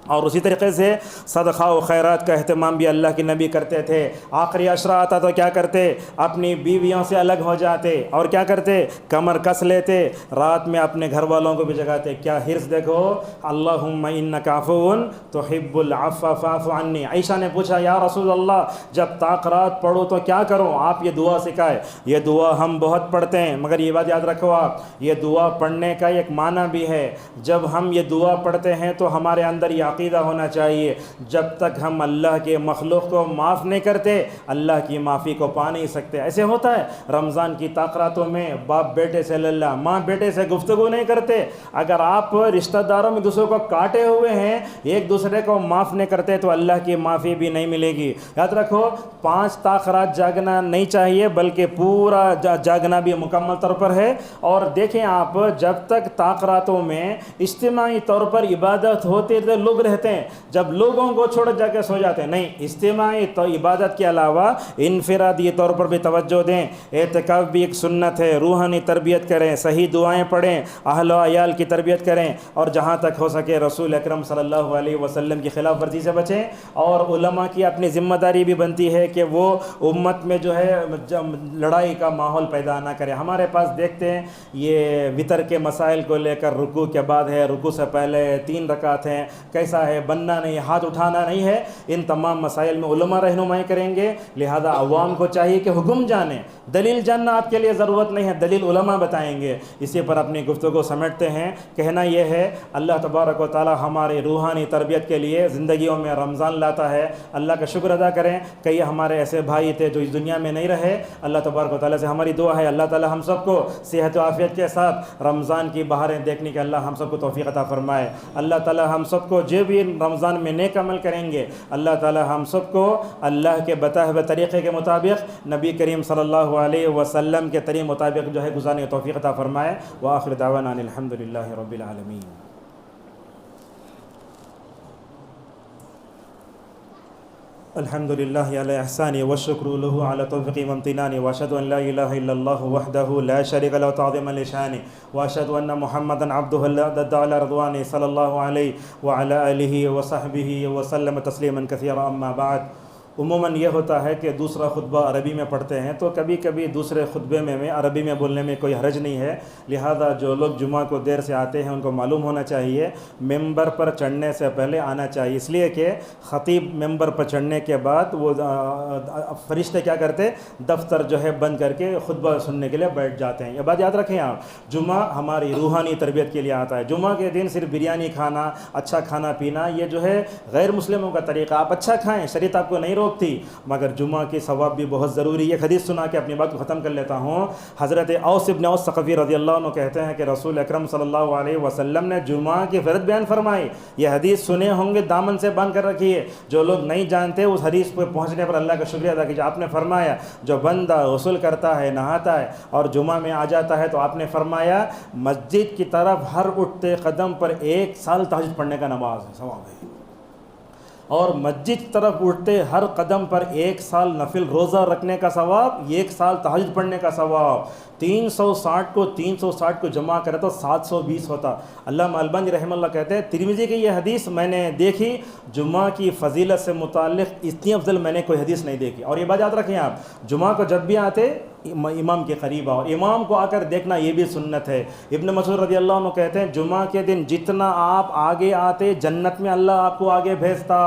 اور اسی طریقے سے صدقہ و خیرات کا اہتمام بھی اللہ کے نبی کرتے تھے۔ آخری عشرہ آتا تو کیا کرتے، اپنی بیویوں سے الگ ہو جاتے اور کیا کرتے، کمر کس لیتے، رات میں اپنے گھر والوں کو بھی جگاتے۔ کیا حرص دیکھو، اللہم انک عفو تحب العفو فاعف عنی۔ عائشہ نے پوچھا یا رسول اللہ جب طاقرات پڑھو تو کیا کروں، آپ یہ دعا سکھائے۔ یہ دعا ہم بہت پڑھتے ہیں مگر یہ بات یاد رکھو آپ، یہ دعا پڑھنے کا ایک معنی بھی ہے۔ جب ہم یہ دعا پڑھتے ہیں تو ہمارے اندر یہ عقیدہ ہونا چاہیے جب تک ہم اللہ کے مخلوق کو معاف نہیں کرتے اللہ کی معافی کو پا نہیں سکتے۔ ایسے ہوتا ہے رمضان کی تاخراتوں میں باپ بیٹے سے للہ، ماں بیٹے سے گفتگو نہیں کرتے۔ اگر آپ رشتہ داروں میں دوسروں کو کاٹے ہوئے ہیں، ایک دوسرے کو معاف نہیں کرتے تو اللہ کی معافی بھی نہیں ملے گی۔ یاد رکھو 5 تاخرات جاگنا نہیں چاہیے بلکہ پورا جاگنا بھی مکمل طور پر ہے۔ اور دیکھیں آپ جب تک تاخراتوں میں اجتماعی طور پر عبادت ہوتی ہے لوگ رہتے ہیں، جب لوگوں کو چھوڑ جا کے سو جاتے ہیں۔ نہیں، اجتماعی تو عبادت کے علاوہ انفرادی طور پر بھی توجہ دیں۔ اعتکاف بھی ایک سنت ہے، روحانی تربیت کریں، صحیح دعائیں پڑھیں، اہل و عیال کی تربیت کریں، اور جہاں تک ہو سکے رسول اکرم صلی اللہ علیہ وسلم کی خلاف ورزی سے بچیں۔ اور علماء کی اپنی ذمہ داری بھی بنتی ہے کہ وہ امت میں جو ہے لڑائی کا ماحول پیدا نہ کرے۔ ہمارے پاس دیکھتے ہیں یہ وطر کے مسائل کو لے کر رکوع کے بعد ہے، رکوع سے پہلے 3 رکعت ہیں، کیسے کیسا ہے، بننا نہیں، ہاتھ اٹھانا نہیں ہے، ان تمام مسائل میں علماء رہنمائی کریں گے۔ لہذا عوام کو چاہیے کہ حکم جانیں، دلیل جاننا آپ کے لیے ضرورت نہیں ہے، دلیل علماء بتائیں گے۔ اسی پر اپنی گفتگو سمیٹتے ہیں۔ کہنا یہ ہے اللہ تبارک و تعالی ہماری روحانی تربیت کے لیے زندگیوں میں رمضان لاتا ہے۔ اللہ کا شکر ادا کریں۔ کئی ہمارے ایسے بھائی تھے جو اس دنیا میں نہیں رہے، اللہ تبارک و تعالی سے ہماری دعا ہے اللہ تعالی ہم سب کو صحت و عافیت کے ساتھ رمضان کی بہاریں دیکھنے کے اللہ ہم سب کو توفیق عطا فرمائے۔ اللہ تعالی ہم سب کو جو بھی رمضان میں نیک عمل کریں گے، اللہ تعالی ہم سب کو اللہ کے بتائے ہوئے طریقے کے مطابق، نبی کریم صلی اللہ علیہ وسلم کے طریقے مطابق جو ہے گزارنے کی توفیق عطا فرمائے۔ وآخر دعوانا ان الحمدللہ رب العالمین۔ الحمد لله على إحسانه والشكر له على توفيقه وامتنانه، وأشهد أن لا إله إلا الله وحده لا شريك له تعظيما لشانه، وأشهد أن محمدا عبده الذي على رضوانه صلى الله عليه وعلى آله وصحبه وسلم تسليما كثيرا۔ أما بعد، عموماً یہ ہوتا ہے کہ دوسرا خطبہ عربی میں پڑھتے ہیں، تو کبھی کبھی دوسرے خطبے میں عربی میں بولنے میں کوئی حرج نہیں ہے۔ لہذا جو لوگ جمعہ کو دیر سے آتے ہیں ان کو معلوم ہونا چاہیے ممبر پر چڑھنے سے پہلے آنا چاہیے، اس لیے کہ خطیب ممبر پر چڑھنے کے بعد وہ فرشتے کیا کرتے، دفتر جو ہے بند کر کے خطبہ سننے کے لیے بیٹھ جاتے ہیں۔ یہ بات یاد رکھیں آپ، جمعہ ہماری روحانی تربیت کے لیے آتا ہے۔ جمعہ کے دن صرف بریانی کھانا، اچھا کھانا پینا، یہ جو ہے غیر مسلموں کا طریقہ۔ آپ اچھا کھائیں، شریعت آپ کو نہیں روکتی، مگر جمعہ کی ثواب بھی بہت ضروری ہے۔ ایک حدیث سنا کے اپنی بات کو ختم کر لیتا ہوں۔ حضرت اوس بن اوس ثقفی رضی اللہ عنہ کہتے ہیں کہ رسول اکرم صلی اللہ علیہ وسلم نے جمعہ کی فضیلت بیان فرمائی۔ یہ حدیث سنے ہوں گے، دامن سے باندھ کر رکھیے۔ جو لوگ نہیں جانتے اس حدیث پہ پہنچنے پر اللہ کا شکریہ ادا کیجیے۔ آپ نے فرمایا جو بندہ غسل کرتا ہے، نہاتا ہے اور جمعہ میں آ جاتا ہے، تو آپ نے فرمایا مسجد کی طرف ہر اٹھتے قدم پر 1 سال تہجد پڑھنے کا نماز ہے، ثواب ہے، اور مسجد کی طرف اٹھتے ہر قدم پر 1 سال نفل روزہ رکھنے کا ثواب، 1 سال تہجد پڑھنے کا ثواب۔ 360 کو جمع کرے تو 720 ہوتا۔ علامہ البانی رحمہ اللہ کہتے ہیں ترمذی کی یہ حدیث میں نے دیکھی، جمعہ کی فضیلت سے متعلق اتنی افضل میں نے کوئی حدیث نہیں دیکھی۔ اور یہ بات یاد رکھیں آپ، جمعہ کو جب بھی آتے امام کے قریب آؤ، امام کو آ کر دیکھنا یہ بھی سنت ہے۔ ابن مسعود رضی اللہ عنہ کہتے ہیں جمعہ کے دن جتنا آپ آگے آتے جنت میں اللہ آپ کو آگے بھیجتا۔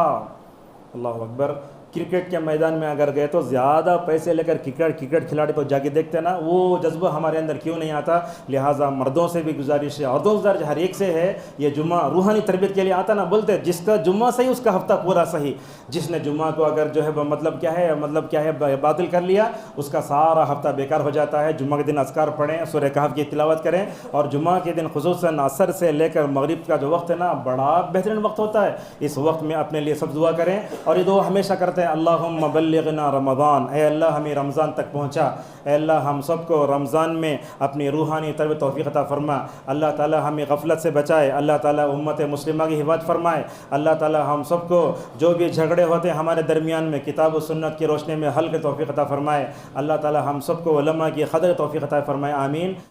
اللہ اکبر۔ کرکٹ کے میدان میں اگر گئے تو زیادہ پیسے لے کر کرکٹ کھلاڑی کو جا کے دیکھتے نا، وہ جذبہ ہمارے اندر کیوں نہیں آتا؟ لہٰذا مردوں سے بھی گزارش ہے، عورتوں سے گزارش ہر ایک سے ہے، یہ جمعہ روحانی تربیت کے لیے آتا نا، بولتے جس کا جمعہ صحیح اس کا ہفتہ پورا صحیح۔ جس نے جمعہ کو اگر جو ہے مطلب کیا ہے باطل کر لیا، اس کا سارا ہفتہ بیکار ہو جاتا ہے۔ جمعہ کے دن اذکار پڑھیں، سورہ کہف کی تلاوت کریں، اور جمعہ کے دن خصوصاً عصر سے لے کر مغرب کا جو وقت ہے نا، بڑا بہترین وقت ہوتا ہے۔ اس وقت میں اپنے لیے سب دعا کریں، اور یہ دعا ہمیشہ کرتے ہیں اللہم بلغنا رمضان، اے اللہ ہمیں رمضان تک پہنچا، اے اللہ ہم سب کو رمضان میں اپنی روحانی تربیت توفیق عطا فرما، اللہ تعالی ہمیں غفلت سے بچائے، اللہ تعالی امت مسلمہ کی حفاظت فرمائے، اللہ تعالی ہم سب کو جو بھی جھگڑے ہوتے ہیں ہمارے درمیان میں کتاب و سنت کی روشنی میں حل کے توفیق عطا فرمائے، اللہ تعالی ہم سب کو علماء کی قدر توفیق عطا فرمائے، آمین۔